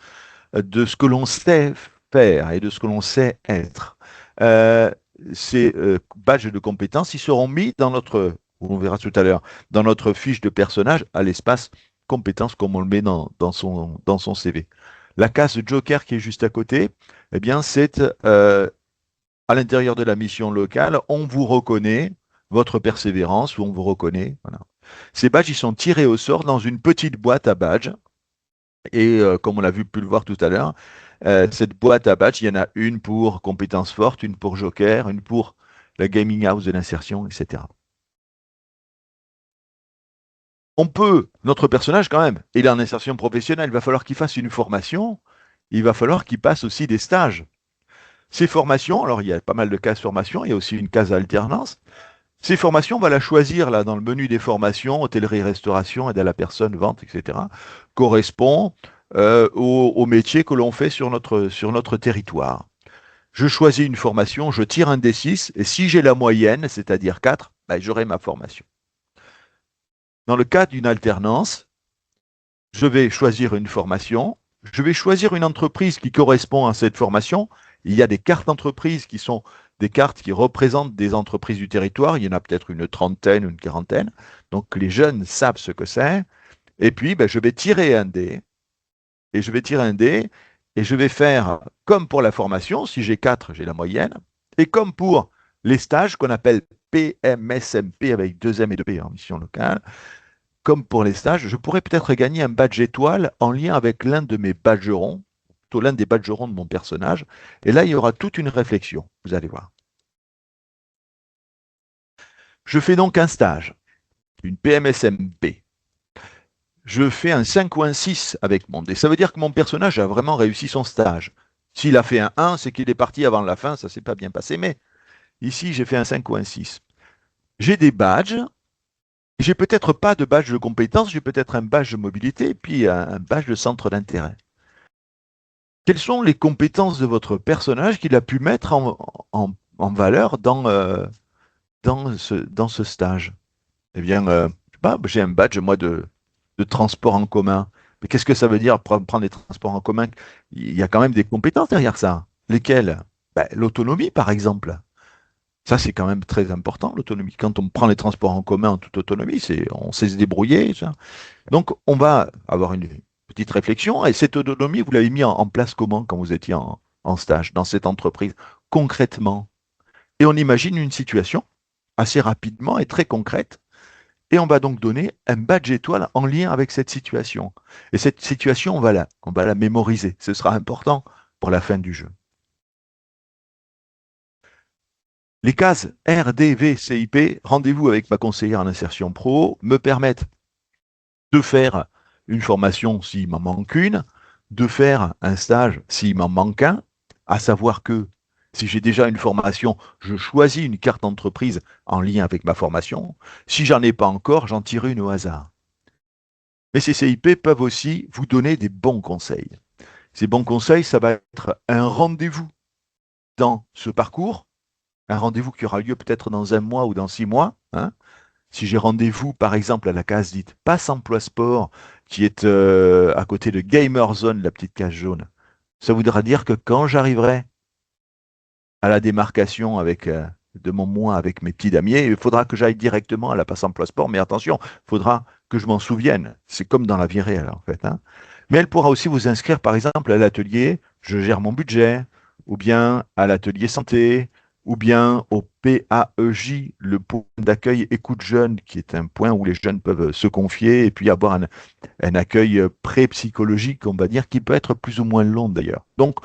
de ce que l'on sait faire et de ce que l'on sait être. Euh, Ces badges de compétences, ils seront mis dans notre, on verra tout à l'heure, dans notre fiche de personnage à l'espace compétences comme on le met dans son CV. La case Joker qui est juste à côté, eh bien, c'est à l'intérieur de la mission locale, on vous reconnaît votre persévérance ou on vous reconnaît. Voilà. Ces badges, ils sont tirés au sort dans une petite boîte à badges. Et comme on l'a pu le voir tout à l'heure, cette boîte à badges, il y en a une pour compétences fortes, une pour Joker, une pour la gaming house de l'insertion, etc. On peut, notre personnage quand même, il est en insertion professionnelle, il va falloir qu'il fasse une formation, il va falloir qu'il passe aussi des stages. Ces formations, alors il y a pas mal de cases formation, il y a aussi une case alternance. Ces formations, on va la choisir là dans le menu des formations, hôtellerie, restauration, aide à la personne, vente, etc. Correspond au métier que l'on fait sur notre territoire. Je choisis une formation, je tire un D6, et si j'ai la moyenne, c'est-à-dire 4, ben, j'aurai ma formation. Dans le cas d'une alternance, je vais choisir une formation, je vais choisir une entreprise qui correspond à cette formation. Il y a des cartes d'entreprise qui sont des cartes qui représentent des entreprises du territoire. Il y en a peut-être une trentaine ou une quarantaine. Donc les jeunes savent ce que c'est. Et puis, ben, je vais tirer un dé. Et je vais tirer un dé. Et je vais faire comme pour la formation. Si j'ai 4, j'ai la moyenne. Et comme pour les stages qu'on appelle PMSMP avec 2 M et 2 P en mission locale. Comme pour les stages, je pourrais peut-être gagner un badge étoile en lien avec l'un de mes badgerons, plutôt l'un des badgerons de mon personnage. Et là, il y aura toute une réflexion, vous allez voir. Je fais donc un stage, une PMSMP. Je fais un 5 ou un 6 avec mon dé. Ça veut dire que mon personnage a vraiment réussi son stage. S'il a fait un 1, c'est qu'il est parti avant la fin, ça ne s'est pas bien passé. Mais ici, j'ai fait un 5 ou un 6. J'ai des badges. J'ai peut-être pas de badge de compétence, j'ai peut-être un badge de mobilité, puis un badge de centre d'intérêt. Quelles sont les compétences de votre personnage qu'il a pu mettre en valeur dans ce stage? Eh bien, je sais pas, j'ai un badge, moi, de transport en commun. Mais qu'est-ce que ça veut dire prendre des transports en commun? Il y a quand même des compétences derrière ça. Lesquelles? Ben, l'autonomie, par exemple. Ça, c'est quand même très important, l'autonomie. Quand on prend les transports en commun en toute autonomie, on sait se débrouiller. Ça. Donc, on va avoir une petite réflexion. Et cette autonomie, vous l'avez mis en place comment quand vous étiez en stage dans cette entreprise, concrètement? Et on imagine une situation assez rapidement et très concrète. Et on va donc donner un badge étoile en lien avec cette situation. Et cette situation, on va la mémoriser. Ce sera important pour la fin du jeu. Les cases R, D, V, CIP, rendez-vous avec ma conseillère en insertion pro, me permettent de faire une formation s'il m'en manque une, de faire un stage s'il m'en manque un, à savoir que si j'ai déjà une formation, je choisis une carte d'entreprise en lien avec ma formation. Si j'en ai pas encore, j'en tire une au hasard. Mais ces CIP peuvent aussi vous donner des bons conseils. Ces bons conseils, ça va être un rendez-vous dans ce parcours, un rendez-vous qui aura lieu peut-être dans 1 mois ou dans 6 mois. Hein. Si j'ai rendez-vous, par exemple, à la case dite Passe Emploi Sport, qui est à côté de Gamer Zone, la petite case jaune, ça voudra dire que quand j'arriverai à la démarcation de mon mois avec mes petits damiers, il faudra que j'aille directement à la Passe Emploi Sport, mais attention, il faudra que je m'en souvienne. C'est comme dans la vie réelle, en fait. Hein. Mais elle pourra aussi vous inscrire, par exemple, à l'atelier Je gère mon budget, ou bien à l'atelier santé, ou bien au PAEJ, le point d'accueil écoute jeune, qui est un point où les jeunes peuvent se confier et puis avoir un accueil pré-psychologique, on va dire, qui peut être plus ou moins long d'ailleurs. Donc,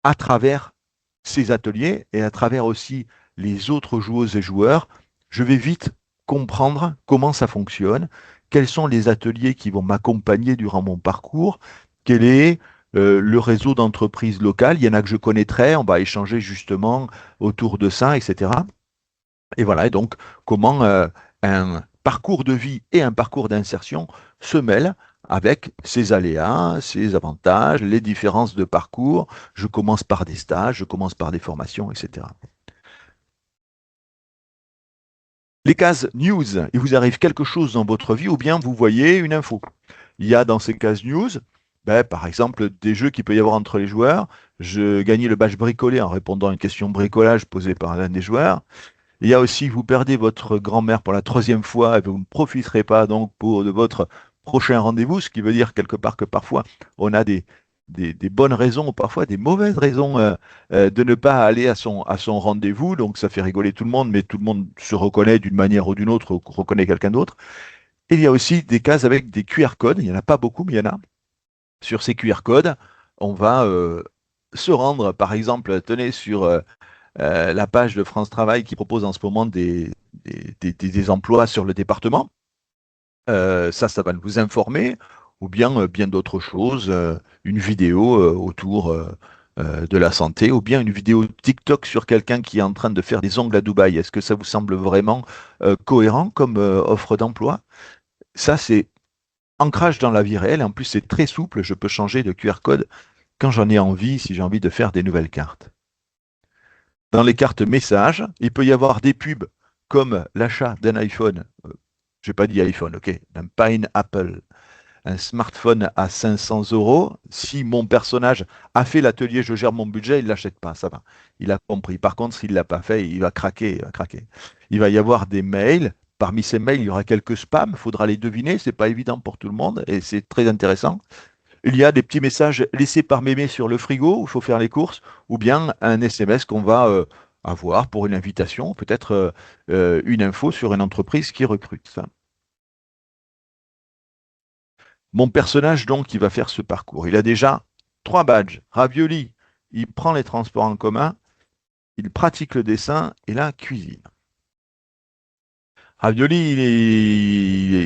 à travers ces ateliers et à travers aussi les autres joueuses et joueurs, je vais vite comprendre comment ça fonctionne, quels sont les ateliers qui vont m'accompagner durant mon parcours, quel est le réseau d'entreprises locales. Il y en a que je connaîtrais, on va échanger justement autour de ça, etc. Et voilà, et donc comment un parcours de vie et un parcours d'insertion se mêlent avec ses aléas, ses avantages, les différences de parcours. Je commence par des stages, je commence par des formations, etc. Les cases news, il vous arrive quelque chose dans votre vie ou bien vous voyez une info. Il y a dans ces cases news, par exemple, des jeux qu'il peut y avoir entre les joueurs. Je gagnais le badge bricolé en répondant à une question bricolage posée par l'un des joueurs. Il y a aussi, vous perdez votre grand-mère pour la 3e fois et vous ne profiterez pas donc de votre prochain rendez-vous, ce qui veut dire quelque part que parfois on a des bonnes raisons ou parfois des mauvaises raisons de ne pas aller à son rendez-vous. Donc ça fait rigoler tout le monde, mais tout le monde se reconnaît d'une manière ou d'une autre, ou reconnaît quelqu'un d'autre. Et il y a aussi des cases avec des QR codes. Il n'y en a pas beaucoup, mais il y en a. Sur ces QR codes, on va se rendre, par exemple, tenez, sur la page de France Travail qui propose en ce moment des emplois sur le département. Ça va vous informer, ou bien d'autres choses, une vidéo autour de la santé, ou bien une vidéo TikTok sur quelqu'un qui est en train de faire des ongles à Dubaï. Est-ce que ça vous semble vraiment cohérent comme offre d'emploi? Ça, c'est ancrage dans la vie réelle, et en plus c'est très souple, je peux changer de QR code quand j'en ai envie, si j'ai envie de faire des nouvelles cartes. Dans les cartes messages, il peut y avoir des pubs comme l'achat d'un iPhone, je n'ai pas dit iPhone, ok, d'un Pineapple, un smartphone à 500 €. Si mon personnage a fait l'atelier, je gère mon budget, il ne l'achète pas, ça va. Il a compris. Par contre, s'il ne l'a pas fait, il va craquer, il va craquer. Il va y avoir des mails. Parmi ces mails, il y aura quelques spams, il faudra les deviner, ce n'est pas évident pour tout le monde et c'est très intéressant. Il y a des petits messages laissés par mémé sur le frigo où il faut faire les courses, ou bien un SMS qu'on va avoir pour une invitation, peut-être une info sur une entreprise qui recrute. Mon personnage, donc, il va faire ce parcours. Il a déjà 3 badges. Ravioli, il prend les transports en commun, il pratique le dessin et la cuisine. Ravioli,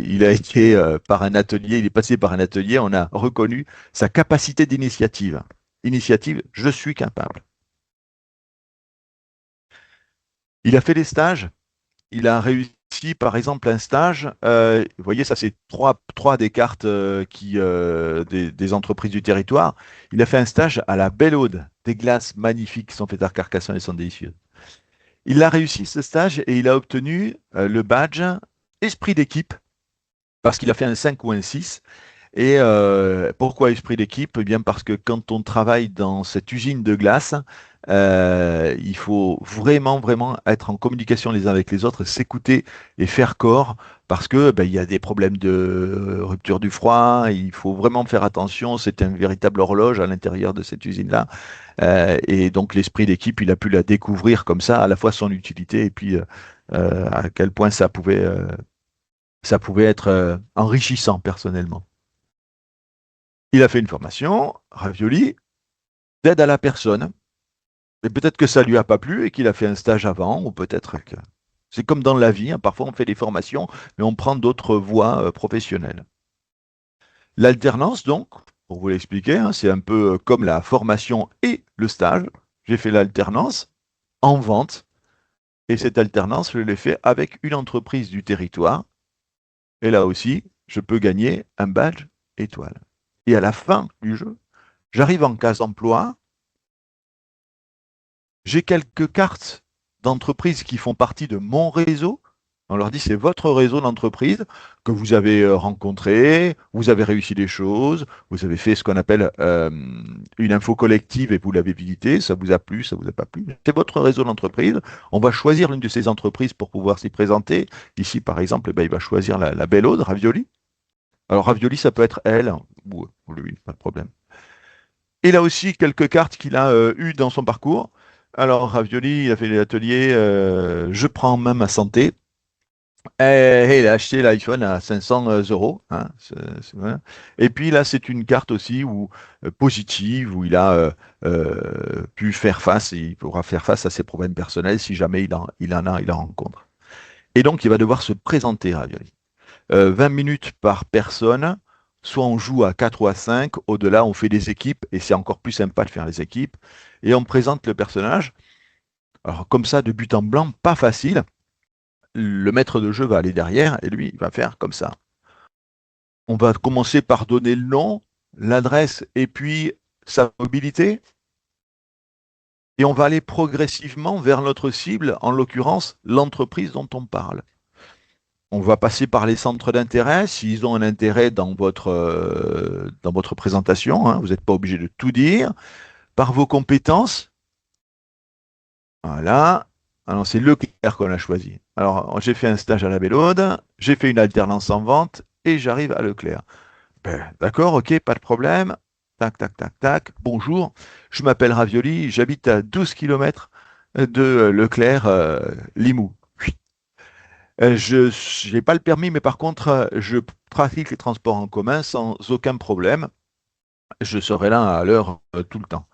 il a été par un atelier, il est passé par un atelier, on a reconnu sa capacité d'initiative. Initiative, je suis capable. Il a fait des stages, il a réussi par exemple un stage, vous voyez ça c'est trois des cartes des entreprises du territoire. Il a fait un stage à la Belle Aude, des glaces magnifiques qui sont faites à Carcassonne et sont délicieuses. Il a réussi ce stage et il a obtenu le badge esprit d'équipe parce qu'il a fait un 5 ou un 6. Et pourquoi esprit d'équipe? Eh bien parce que quand on travaille dans cette usine de glace, il faut vraiment, vraiment être en communication les uns avec les autres, s'écouter et faire corps, parce que il y a des problèmes de rupture du froid, il faut vraiment faire attention, c'est une véritable horloge à l'intérieur de cette usine-là. Et donc l'esprit d'équipe, il a pu la découvrir comme ça, à la fois son utilité et puis à quel point ça pouvait être enrichissant personnellement. Il a fait une formation, Ravioli, d'aide à la personne. Et peut-être que ça ne lui a pas plu et qu'il a fait un stage avant, ou peut-être que... C'est comme dans la vie, hein, parfois on fait des formations, mais on prend d'autres voies professionnelles. L'alternance, donc, pour vous l'expliquer, hein, c'est un peu comme la formation et le stage. J'ai fait l'alternance en vente, et cette alternance, je l'ai fait avec une entreprise du territoire. Et là aussi, je peux gagner un badge étoile. Et à la fin du jeu, j'arrive en case emploi, j'ai quelques cartes d'entreprises qui font partie de mon réseau. On leur dit c'est votre réseau d'entreprise que vous avez rencontré, vous avez réussi des choses, vous avez fait ce qu'on appelle une info collective et vous l'avez visité, ça vous a plu, ça vous a pas plu. C'est votre réseau d'entreprise. On va choisir l'une de ces entreprises pour pouvoir s'y présenter. Ici, par exemple, il va choisir la Belle Aude, Ravioli. Alors Ravioli, ça peut être elle ou lui, pas de problème. Il a aussi quelques cartes qu'il a eues dans son parcours. Alors Ravioli, il a fait l'atelier je prends en main ma santé. Et il a acheté l'iPhone à 500 €. Hein, voilà. Et puis là, c'est une carte aussi positive où il a pu faire face, et il pourra faire face à ses problèmes personnels si jamais il en rencontre. Et donc, il va devoir se présenter, Ravioli. 20 minutes par personne. soit on joue à 4 ou à 5, au-delà on fait des équipes, et c'est encore plus sympa de faire les équipes, et on présente le personnage. Alors comme ça, de but en blanc, pas facile, le maître de jeu va aller derrière, et lui, il va faire comme ça. On va commencer par donner le nom, l'adresse, et puis sa mobilité, et on va aller progressivement vers notre cible, en l'occurrence l'entreprise dont on parle. On va passer par les centres d'intérêt, s'ils ont un intérêt dans votre présentation, hein, vous n'êtes pas obligé de tout dire, par vos compétences. Voilà. Alors c'est Leclerc qu'on a choisi. Alors j'ai fait un stage à la Bellaude, j'ai fait une alternance en vente et j'arrive à Leclerc. Ben, d'accord, ok, pas de problème. Tac, tac, tac, tac. Bonjour, je m'appelle Ravioli, j'habite à 12 km de Leclerc, Limoux. Je n'ai pas le permis, mais par contre, je pratique les transports en commun sans aucun problème. Je serai là à l'heure tout le temps.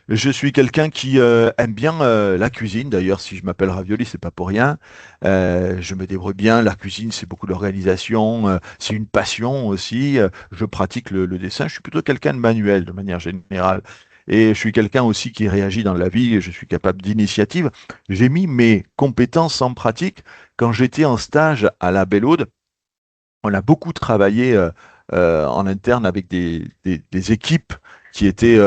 Je suis quelqu'un qui aime bien la cuisine. D'ailleurs, si je m'appelle Ravioli, c'est pas pour rien. Je me débrouille bien. La cuisine, c'est beaucoup d'organisation. C'est une passion aussi. Je pratique le dessin. Je suis plutôt quelqu'un de manuel de manière générale. Et je suis quelqu'un aussi qui réagit dans la vie. Je suis capable d'initiative. J'ai mis mes compétences en pratique quand j'étais en stage à la Bellaude. On a beaucoup travaillé en interne avec des équipes qui étaient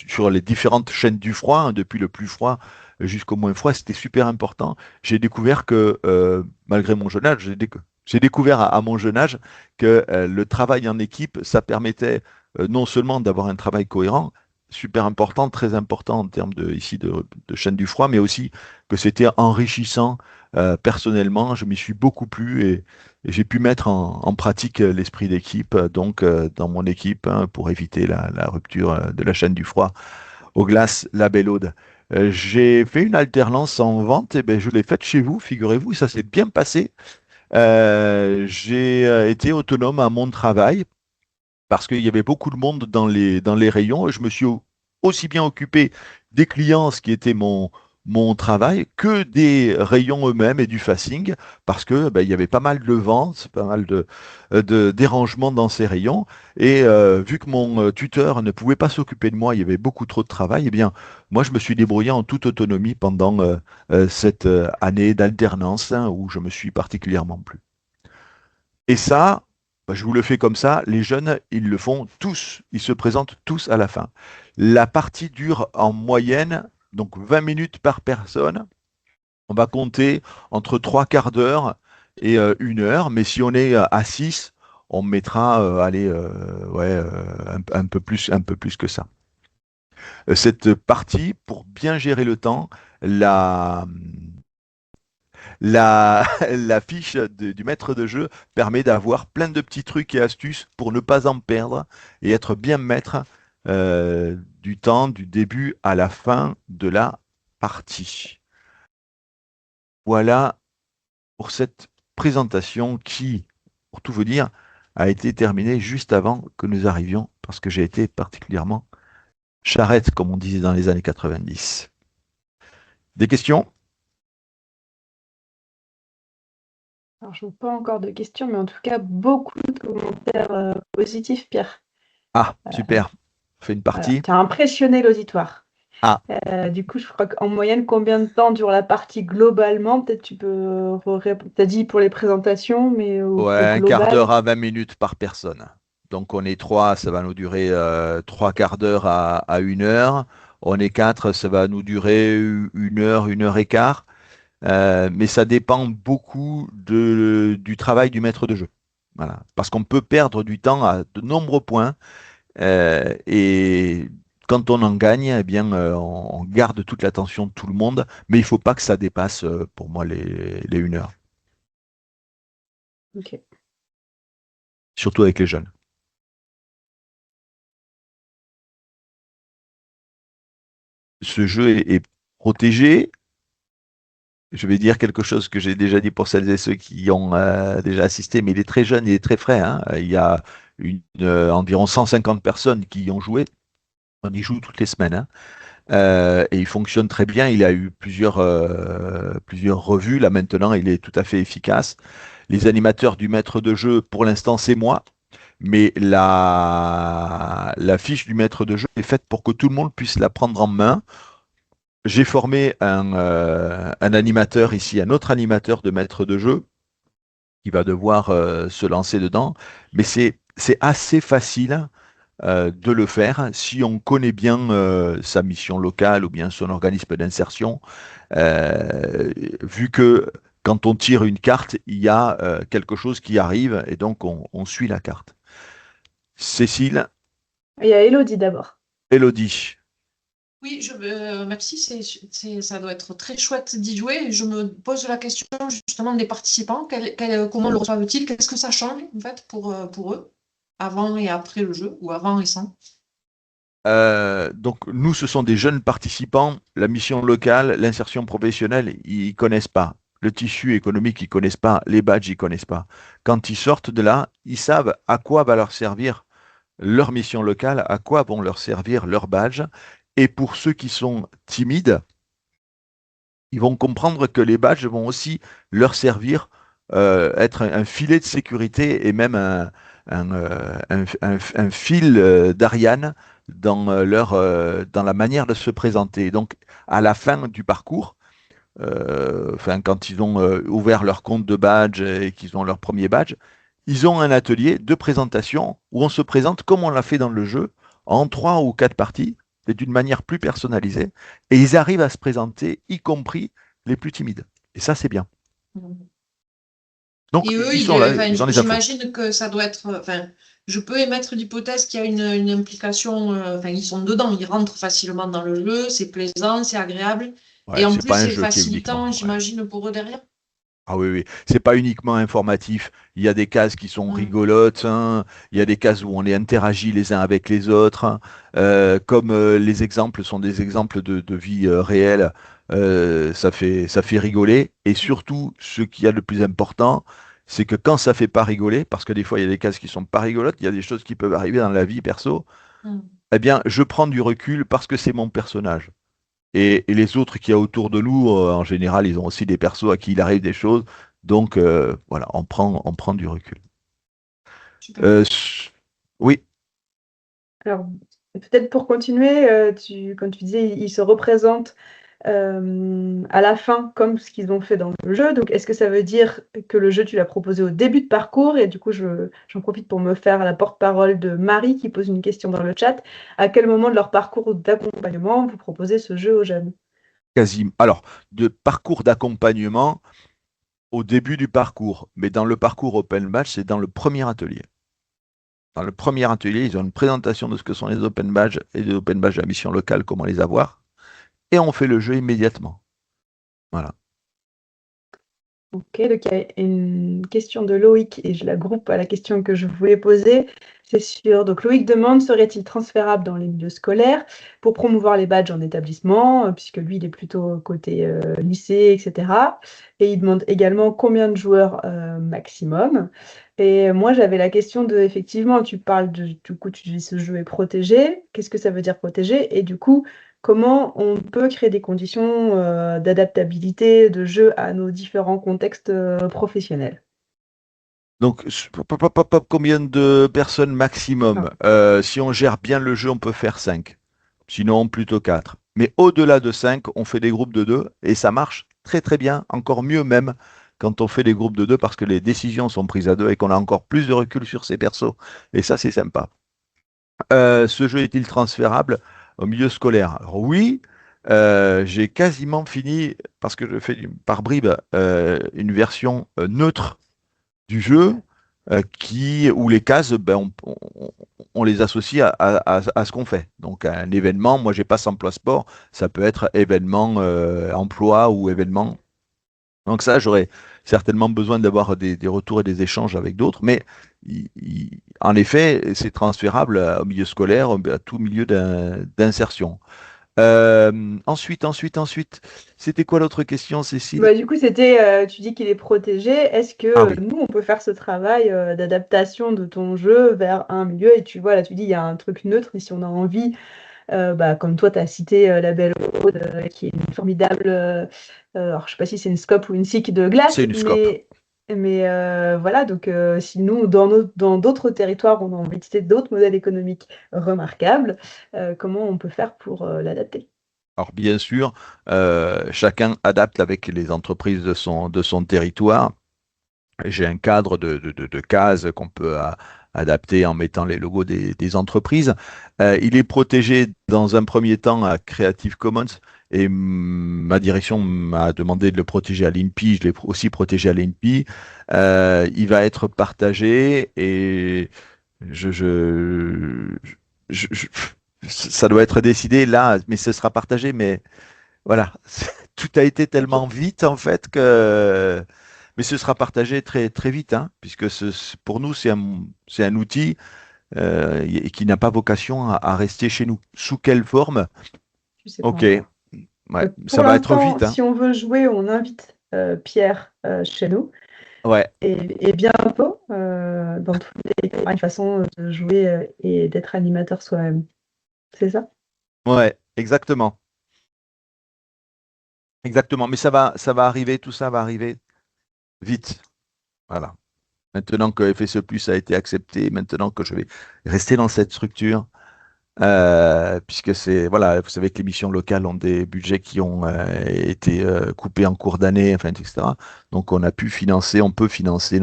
sur les différentes chaînes du froid, hein, depuis le plus froid jusqu'au moins froid. C'était super important. J'ai découvert que, malgré mon jeune âge, j'ai découvert à mon jeune âge que le travail en équipe, ça permettait non seulement d'avoir un travail cohérent, super important, très important en termes de chaîne du froid, mais aussi que c'était enrichissant personnellement. Je m'y suis beaucoup plu et j'ai pu mettre en pratique l'esprit d'équipe, donc dans mon équipe, hein, pour éviter la rupture de la chaîne du froid aux glaces, la Bellaude. J'ai fait une alternance en vente, et ben, je l'ai faite chez vous, figurez-vous, ça s'est bien passé. J'ai été autonome à mon travail parce qu'il y avait beaucoup de monde dans les rayons, et je me suis aussi bien occupé des clients, ce qui était mon travail, que des rayons eux-mêmes et du facing, parce que ben, il y avait pas mal de ventes, pas mal de dérangements dans ces rayons, et vu que mon tuteur ne pouvait pas s'occuper de moi, il y avait beaucoup trop de travail, eh bien, moi, je me suis débrouillé en toute autonomie pendant cette année d'alternance, hein, où je me suis particulièrement plu. Et ça, bah, je vous le fais comme ça, les jeunes, ils le font tous, ils se présentent tous à la fin. La partie dure en moyenne, donc 20 minutes par personne. On va compter entre 3 quarts d'heure et 1 heure, mais si on est à 6, on mettra allez, ouais, un peu plus que ça. Cette partie, pour bien gérer le temps, la, la fiche du maître de jeu permet d'avoir plein de petits trucs et astuces pour ne pas en perdre et être bien maître du temps, du début à la fin de la partie. Voilà pour cette présentation qui, pour tout vous dire, a été terminée juste avant que nous arrivions, parce que j'ai été particulièrement charrette, comme on disait dans les années 90. Des questions ? Alors, je n'ai pas encore de questions, mais en tout cas, beaucoup de commentaires positifs, Pierre. Ah, super. On fait une Voilà. partie. Tu as impressionné l'auditoire. Ah. Du coup, je crois qu'en moyenne, combien de temps dure la partie globalement? Peut-être tu peux tu as dit pour les présentations, mais au Ouais, un global. quart d'heure à 20 minutes par personne. Donc on est 3, ça va nous durer 3 quarts d'heure à 1 heure. On est 4, ça va nous durer 1 heure, 1 heure et quart. Mais ça dépend beaucoup du travail du maître de jeu. Voilà. Parce qu'on peut perdre du temps à de nombreux points. Et quand on en gagne, eh bien, on garde toute l'attention de tout le monde. Mais il ne faut pas que ça dépasse, pour moi, les 1 heure. Ok. Surtout avec les jeunes. Ce jeu est protégé. Je vais dire quelque chose que j'ai déjà dit pour celles et ceux qui ont déjà assisté, mais il est très jeune, il est très frais, hein. Il y a environ 150 personnes qui y ont joué. On y joue toutes les semaines, hein. Et il fonctionne très bien. Il a eu plusieurs revues. Là maintenant, il est tout à fait efficace. Les animateurs du maître de jeu, pour l'instant, c'est moi. Mais la fiche du maître de jeu est faite pour que tout le monde puisse la prendre en main. J'ai formé un animateur ici, un autre animateur de maître de jeu qui va devoir se lancer dedans. Mais c'est assez facile de le faire si on connaît bien sa mission locale ou bien son organisme d'insertion, vu que quand on tire une carte, il y a quelque chose qui arrive et donc on suit la carte. Cécile, Il y a Elodie d'abord. Élodie. Oui, merci, ça doit être très chouette d'y jouer. Je me pose la question justement des participants. Comment le reçoivent-ils? Qu'est-ce que ça change en fait pour eux, avant et après le jeu, ou avant et sans? Donc nous, ce sont des jeunes participants. La mission locale, l'insertion professionnelle, ils connaissent pas. Le tissu économique, ils connaissent pas. Les badges, ils connaissent pas. Quand ils sortent de là, ils savent à quoi va leur servir leur mission locale, à quoi vont leur servir leurs badges. Et pour ceux qui sont timides, ils vont comprendre que les badges vont aussi leur servir, être un filet de sécurité et même un fil d'Ariane dans la manière de se présenter. Donc, à la fin du parcours, quand ils ont ouvert leur compte de badge et qu'ils ont leur premier badge, ils ont un atelier de présentation où on se présente comme on l'a fait dans le jeu, en 3 ou 4 parties, et d'une manière plus personnalisée. Et ils arrivent à se présenter, y compris les plus timides. Et ça, c'est bien. Donc, Et eux, ils sont là, ils ont les infos. j'imagine que ça doit être. Enfin, je peux émettre l'hypothèse qu'il y a une implication. Enfin, ils sont dedans, ils rentrent facilement dans le jeu, c'est plaisant, c'est agréable. Ouais, Et en c'est plus, pas un c'est jeu qui est uniquement. facilitant, Ouais. j'imagine, pour eux derrière. Ah oui, oui. C'est pas uniquement informatif. Il y a des cases qui sont rigolotes, hein. Il y a des cases où on les interagit les uns avec les autres, hein. Comme les exemples sont des exemples de vie réelle, ça fait rigoler. Et surtout, ce qu'il y a de plus important, c'est que quand ça fait pas rigoler, parce que des fois il y a des cases qui sont pas rigolotes, il y a des choses qui peuvent arriver dans la vie perso, eh bien, je prends du recul parce que c'est mon personnage. Et les autres qu'il y a autour de nous, en général, ils ont aussi des persos à qui il arrive des choses. Donc, voilà, on prend du recul. Super. Oui, Alors, peut-être pour continuer, comme tu disais, ils se représentent à la fin comme ce qu'ils ont fait dans le jeu. Donc, est-ce que ça veut dire que le jeu, tu l'as proposé au début de parcours? Et du coup, j'en profite pour me faire la porte-parole de Marie qui pose une question dans le chat. À quel moment de leur parcours d'accompagnement vous proposez ce jeu aux jeunes? quasiment. Alors, de parcours d'accompagnement au début du parcours, mais dans le parcours Open Badge, c'est dans le premier atelier. Dans le premier atelier, ils ont une présentation de ce que sont les Open Badges et les Open Badges à mission locale, comment les avoir, et on fait le jeu immédiatement. Voilà. Ok, donc il y a une question de Loïc et je la groupe à la question que je voulais poser. C'est sûr. Donc Loïc demande, serait-il transférable dans les milieux scolaires pour promouvoir les badges en établissement, puisque lui, il est plutôt côté lycée, etc. Et il demande également combien de joueurs maximum. Et moi, j'avais la question de, effectivement, tu parles du coup, tu dis ce jeu est protégé. Qu'est-ce que ça veut dire protégé? Et du coup, comment on peut créer des conditions d'adaptabilité de jeu à nos différents contextes professionnels? Donc, combien de personnes maximum? Si on gère bien le jeu, on peut faire 5. Sinon, plutôt 4. Mais au-delà de 5, on fait des groupes de 2 et ça marche très très bien, encore mieux même quand on fait des groupes de 2 parce que les décisions sont prises à 2 et qu'on a encore plus de recul sur ses persos. Et ça, c'est sympa. Ce jeu est-il transférable au milieu scolaire? Alors, oui, j'ai quasiment fini, parce que je fais par bribes une version neutre du jeu où les cases, ben, on les associe à ce qu'on fait. Donc un événement, moi j'ai pas emploi sport, ça peut être événement emploi ou événement. Donc ça, j'aurais certainement besoin d'avoir des retours et des échanges avec d'autres, mais en effet, c'est transférable au milieu scolaire, à tout milieu d'insertion. Ensuite, c'était quoi l'autre question, Cécile? Bah, du coup, c'était, tu dis qu'il est protégé. Est-ce Ah que oui. nous, on peut faire ce travail d'adaptation de ton jeu vers un milieu? Et tu vois, là, tu dis, il y a un truc neutre, mais si on a envie, bah, comme toi, tu as cité la Belle Aude, qui est une formidable, alors je sais pas si c'est une scope ou une SIC de glace, C'est une scope. mais Mais voilà, donc si nous, dans d'autres territoires, on a envie de tester d'autres modèles économiques remarquables, comment on peut faire pour l'adapter? Alors bien sûr, chacun adapte avec les entreprises de son territoire. J'ai un cadre de cases qu'on peut adapter en mettant les logos des entreprises. Il est protégé dans un premier temps à Creative Commons et ma direction m'a demandé de le protéger à l'INPI. Je l'ai aussi protégé à l'INPI. Il va être partagé et je, je, je- ça doit être décidé là, mais ce sera partagé. Mais voilà, tout a été Ok. tellement vite en fait que mais ce sera partagé très, très vite, hein, puisque pour nous, c'est un outil qui n'a pas vocation à rester chez nous. Sous quelle forme? Je sais pas Ok, encore. ouais, Pour ça va être l'instant, vite, hein. si on veut jouer, on invite Pierre chez nous. Ouais, Et bientôt, dans tous les cas, il y aura une façon de jouer et d'être animateur soi-même. C'est ça? ouais, exactement. Exactement. Mais ça va arriver, tout ça va arriver vite. Voilà. Maintenant que FSE Plus a été accepté, maintenant que je vais rester dans cette structure, puisque c'est, voilà, vous savez que les missions locales ont des budgets qui ont été coupés en cours d'année, enfin, etc. Donc on peut financer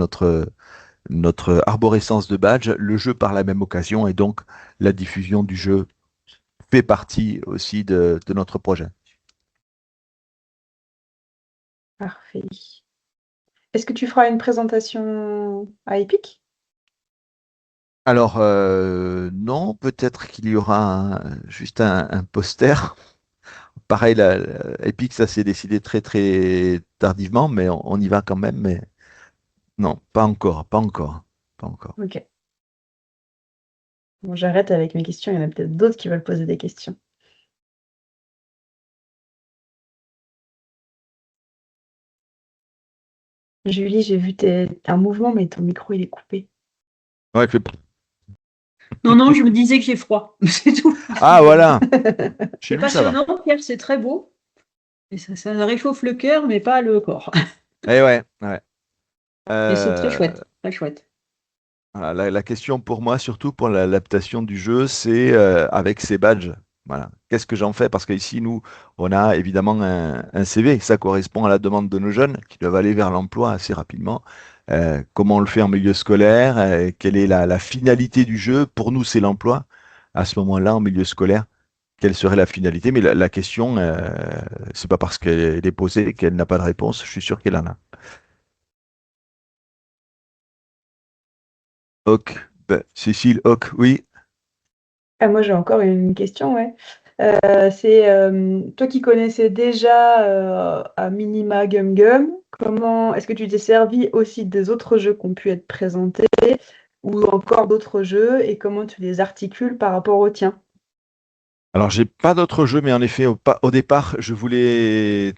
notre arborescence de badge, le jeu par la même occasion, et donc la diffusion du jeu fait partie aussi de notre projet. Parfait. Est-ce que tu feras une présentation à Epic? Alors, non, peut-être qu'il y aura juste un poster. Pareil, Epic, ça s'est décidé très très tardivement, mais on y va quand même. Mais non, pas encore, pas encore, pas encore. Ok. Bon, j'arrête avec mes questions. Il y en a peut-être d'autres qui veulent poser des questions. Julie, j'ai vu un mouvement, mais ton micro, il est coupé. Ouais, Non, non, je me disais que j'ai froid. C'est tout. Ah voilà, chez C'est nous ça va. passionnant, Pierre, c'est très beau. Et ça réchauffe le cœur, mais pas le corps. Eh ouais, ouais. Et c'est très Euh, chouette, très chouette. voilà, la question pour moi, surtout pour l'adaptation du jeu, c'est avec ces badges. Voilà. Qu'est-ce que j'en fais? Parce qu'ici, nous, on a évidemment un CV. Ça correspond à la demande de nos jeunes qui doivent aller vers l'emploi assez rapidement. Comment on le fait en milieu scolaire? Quelle est la finalité du jeu? Pour nous, c'est l'emploi. À ce moment-là, en milieu scolaire, quelle serait la finalité? Mais la question, c'est pas parce qu'elle est posée qu'elle n'a pas de réponse. Je suis sûr qu'elle en a. Hoc, Cécile, Hoc, oui. Ah, moi, j'ai encore une question, ouais. C'est toi qui connaissais déjà à minima Gum Gum, comment est-ce que tu t'es servi aussi des autres jeux qui ont pu être présentés ou encore d'autres jeux et comment tu les articules par rapport au tien? Alors, j'ai pas d'autres jeux, mais en effet, au départ, je voulais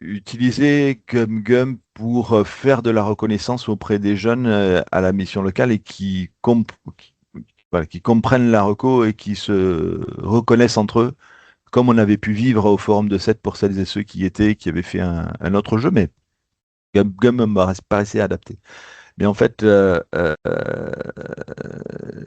utiliser GumGum pour faire de la reconnaissance auprès des jeunes à la mission locale et voilà, qui comprennent la reco et qui se reconnaissent entre eux, comme on avait pu vivre au Forum de 7 pour celles et ceux qui avaient fait un autre jeu, mais GumGum me paraissait adapté. Mais en fait,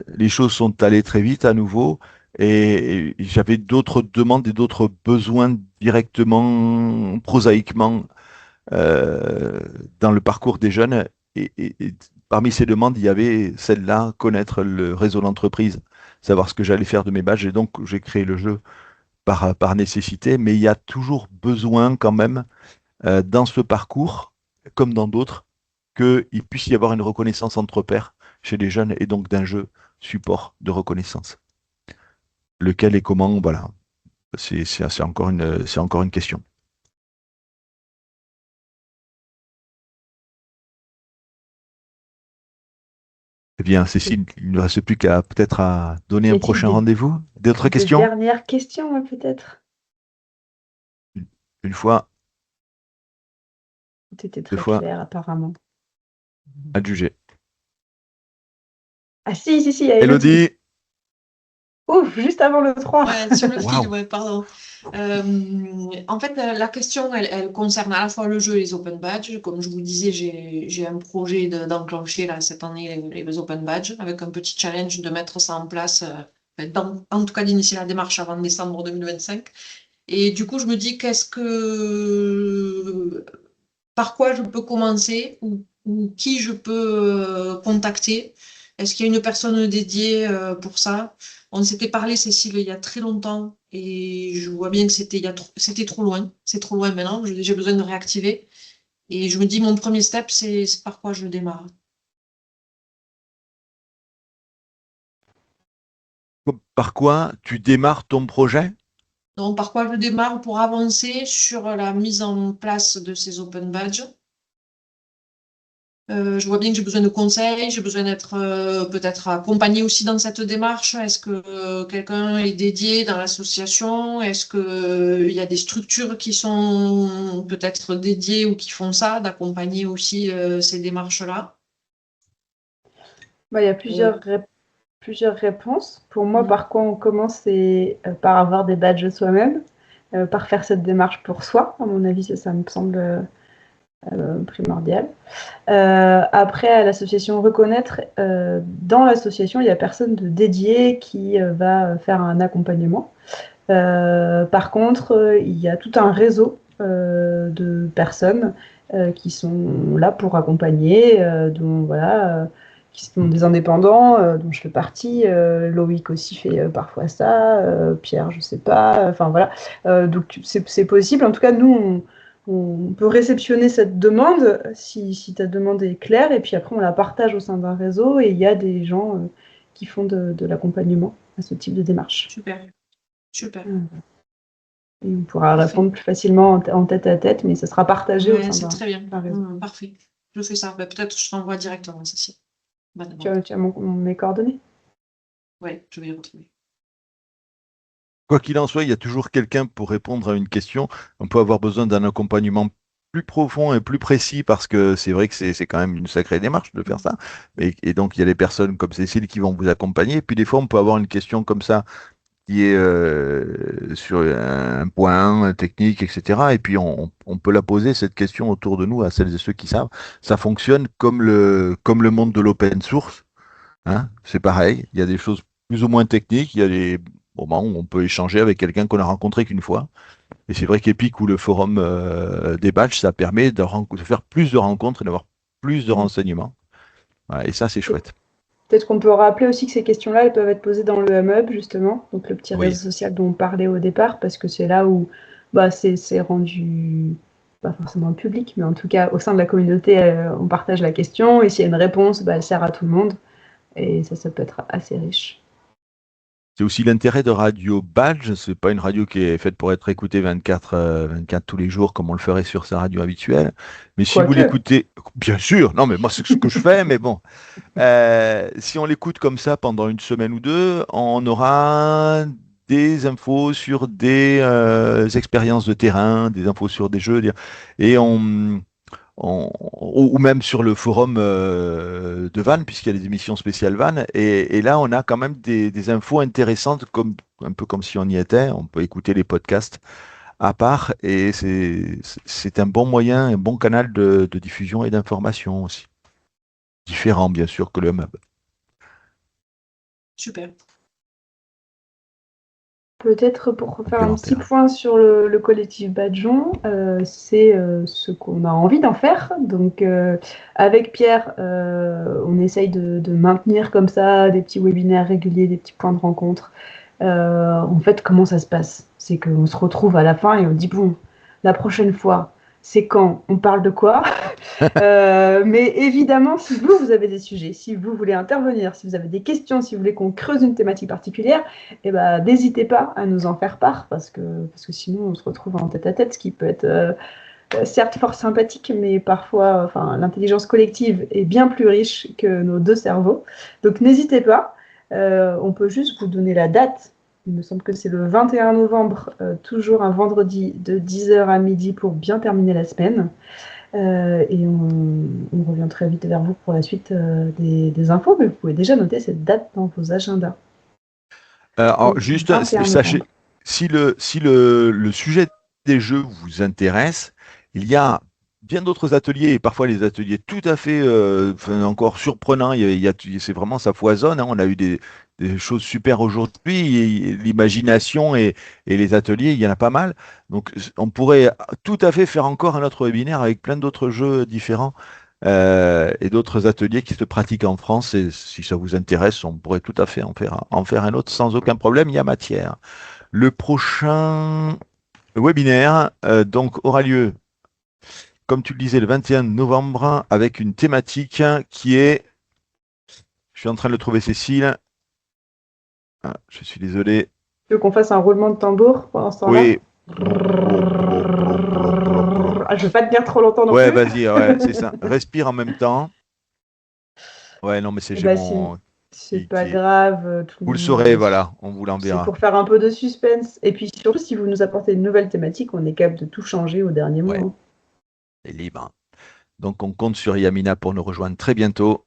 les choses sont allées très vite à nouveau et j'avais d'autres demandes et d'autres besoins directement, prosaïquement, euh, dans le parcours des jeunes. Et parmi ces demandes, il y avait celle-là, connaître le réseau d'entreprise, savoir ce que j'allais faire de mes badges. Et donc, j'ai créé le jeu par nécessité, mais il y a toujours besoin quand même, dans ce parcours, comme dans d'autres, qu'il puisse y avoir une reconnaissance entre pairs chez les jeunes et donc d'un jeu support de reconnaissance. Lequel et comment, voilà, c'est encore une question. Eh bien, Cécile, il ne reste plus qu'à peut-être à donner Y un a-t-il prochain rendez-vous. D'autres des questions? dernières questions, ouais, peut-être? Une fois, Tu étais deux très fois, clair, apparemment. adjugé. Ah si, si, si, il y a Elodie. Elodie, Ouf, juste avant le 3. Ouais, sur le Waouh. fil, ouais, pardon. En fait, la question, elle concerne à la fois le jeu et les open badges. Comme je vous disais, j'ai un projet d'enclencher là, cette année les open badges avec un petit challenge de mettre ça en place, en tout cas d'initier la démarche avant décembre 2025. Et du coup, je me dis, par quoi je peux commencer ou qui je peux contacter? Est-ce qu'il y a une personne dédiée pour ça? On s'était parlé, Cécile, il y a très longtemps et je vois bien que c'était trop loin. C'est trop loin maintenant. J'ai besoin de réactiver. Et je me dis, mon premier step, c'est par quoi je démarre. Par quoi tu démarres ton projet? Donc, par quoi je démarre pour avancer sur la mise en place de ces open badges? Je vois bien que j'ai besoin de conseils, j'ai besoin d'être peut-être accompagnée aussi dans cette démarche. Est-ce que quelqu'un est dédié dans l'association? Est-ce que il y a des structures qui sont peut-être dédiées ou qui font ça, d'accompagner aussi ces démarches-là? Bah, il y a Euh, plusieurs réponses. Pour moi, mm, par quoi on commence, c'est par avoir des badges soi-même, par faire cette démarche pour soi. À mon avis, ça me semble primordial. Après, à l'association Reconnaître, dans l'association, il n'y a personne de dédié qui va faire un accompagnement. Par contre, il y a tout un réseau de personnes qui sont là pour accompagner, dont voilà, qui sont des indépendants, dont je fais partie. Loïc aussi fait parfois ça, Pierre, je sais pas. Enfin voilà, donc c'est possible. En tout cas, nous, on peut réceptionner cette demande si ta demande est claire, et puis après on la partage au sein d'un réseau, et il y a des gens qui font de l'accompagnement à ce type de démarche. super, super, Et on pourra parfait. répondre plus facilement en tête à tête, mais ça sera partagé au Ouais, sein c'est très bien. d'un réseau. Parfait. Je fais ça. Peut-être je t'envoie directement, Cécile. Tu as mes coordonnées. Ouais, je vais les retrouver. Quoi qu'il en soit, il y a toujours quelqu'un pour répondre à une question. On peut avoir besoin d'un accompagnement plus profond et plus précis parce que c'est vrai que c'est quand même une sacrée démarche de faire ça. Et donc, il y a des personnes comme Cécile qui vont vous accompagner. Et puis, des fois, on peut avoir une question comme ça qui est sur un point technique, etc. Et puis, on peut la poser, cette question, autour de nous à celles et ceux qui savent. Ça fonctionne comme le monde de l'open source. Hein, c'est pareil, il y a des choses plus ou moins techniques, il y a des moments où on peut échanger avec quelqu'un qu'on a rencontré qu'une fois. Et c'est vrai qu'Epic ou le forum des badges, ça permet de faire plus de rencontres et d'avoir plus de renseignements. Voilà, et ça, c'est chouette. Peut-être qu'on peut rappeler aussi que ces questions-là, elles peuvent être posées dans le Hub, justement, donc le petit Oui. réseau social dont on parlait au départ, parce que c'est là où bah, c'est rendu, pas forcément public, mais en tout cas, au sein de la communauté, on partage la question, et s'il y a une réponse, bah, elle sert à tout le monde, et ça peut être assez riche. C'est aussi l'intérêt de Radio Badge. C'est pas une radio qui est faite pour être écoutée 24 tous les jours comme on le ferait sur sa radio habituelle. Mais si vous Quoique. l'écoutez, bien sûr, non, mais moi c'est ce que je fais, mais bon, si on l'écoute comme ça pendant une semaine ou deux, on aura des infos sur des expériences de terrain, des infos sur des jeux, et ou même sur le forum de Vannes, puisqu'il y a des émissions spéciales Vannes, et là on a quand même des infos intéressantes, un peu comme si on y était. On peut écouter les podcasts à part, et c'est un bon moyen, un bon canal de diffusion et d'information aussi. Différent, bien sûr, que le MUB. Super. Peut-être pour faire un petit Supplémentaire. point sur le collectif Badjon, c'est ce qu'on a envie d'en faire. Donc, avec Pierre, on essaye de maintenir comme ça des petits webinaires réguliers, des petits points de rencontre. En fait, comment ça se passe? C'est qu'on se retrouve à la fin et on dit, bon, la prochaine fois, c'est quand? On parle de quoi? Mais évidemment, si vous avez des sujets, si vous voulez intervenir, si vous avez des questions, si vous voulez qu'on creuse une thématique particulière, eh ben, n'hésitez pas à nous en faire part, parce que sinon on se retrouve en tête à tête, ce qui peut être certes fort sympathique, mais parfois l'intelligence collective est bien plus riche que nos deux cerveaux. Donc n'hésitez pas, on peut juste vous donner la date. Il me semble que c'est le 21 novembre, toujours un vendredi de 10h à midi pour bien terminer la semaine. Et on revient très vite vers vous pour la suite des infos, mais vous pouvez déjà noter cette date dans vos agendas. Alors, au juste, 21 sachez, novembre. si le sujet des jeux vous intéresse, il y a bien d'autres ateliers, et parfois les ateliers tout à fait enfin, encore surprenants. C'est vraiment, ça foisonne, hein. On a eu des choses super aujourd'hui. Et l'imagination et les ateliers, il y en a pas mal. Donc, on pourrait tout à fait faire encore un autre webinaire avec plein d'autres jeux différents et d'autres ateliers qui se pratiquent en France. Et si ça vous intéresse, on pourrait tout à fait en faire un autre sans aucun problème. Il y a matière. Le prochain webinaire donc aura lieu, comme tu le disais, le 21 novembre avec une thématique qui est, je suis en train de le trouver, Cécile. Ah, je suis désolé. Tu veux qu'on fasse un roulement de tambour pendant ce temps-là? Oui. Ah, je ne veux pas te dire trop longtemps non Ouais, plus. vas-y, ouais, c'est ça. Respire en même temps. Ouais, non, mais c'est Eh j'ai ben, mon c'est pas qui- grave. Vous le saurez, voilà, on vous C'est l'enverra. pour faire un peu de suspense. Et puis surtout, si vous nous apportez une nouvelle thématique, on est capable de tout changer au dernier Ouais, moment. c'est libre. Donc on compte sur Yamina pour nous rejoindre très bientôt.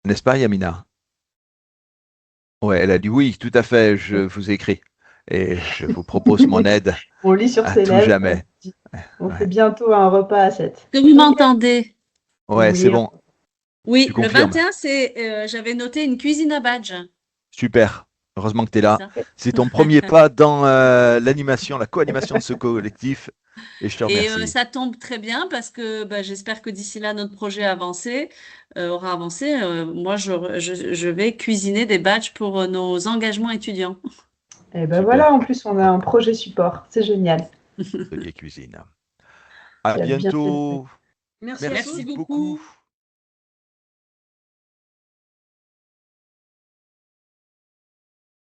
N'est-ce pas, Yamina? Ouais, elle a dit oui, tout à fait, je vous écris. Et je vous propose mon aide On lit sur à ses tout lèvres. jamais. On fait Ouais, bientôt un repas à 7. Que vous m'entendez? ouais, c'est Oui. bon, Oui, tu le confirmes. 21, j'avais noté une cuisine à badge. Super. Heureusement que tu es C'est là. ça. C'est ton premier pas dans l'animation, la co-animation de ce collectif. Et je te Et remercie. ça tombe très bien parce que j'espère que d'ici là, notre projet aura avancé. Moi, je vais cuisiner des badges pour nos engagements étudiants. Et ben Super. voilà, en plus, on a un projet support. C'est génial. Atelier cuisine. À Qui a bien fait le bientôt. Merci à tous. Merci beaucoup.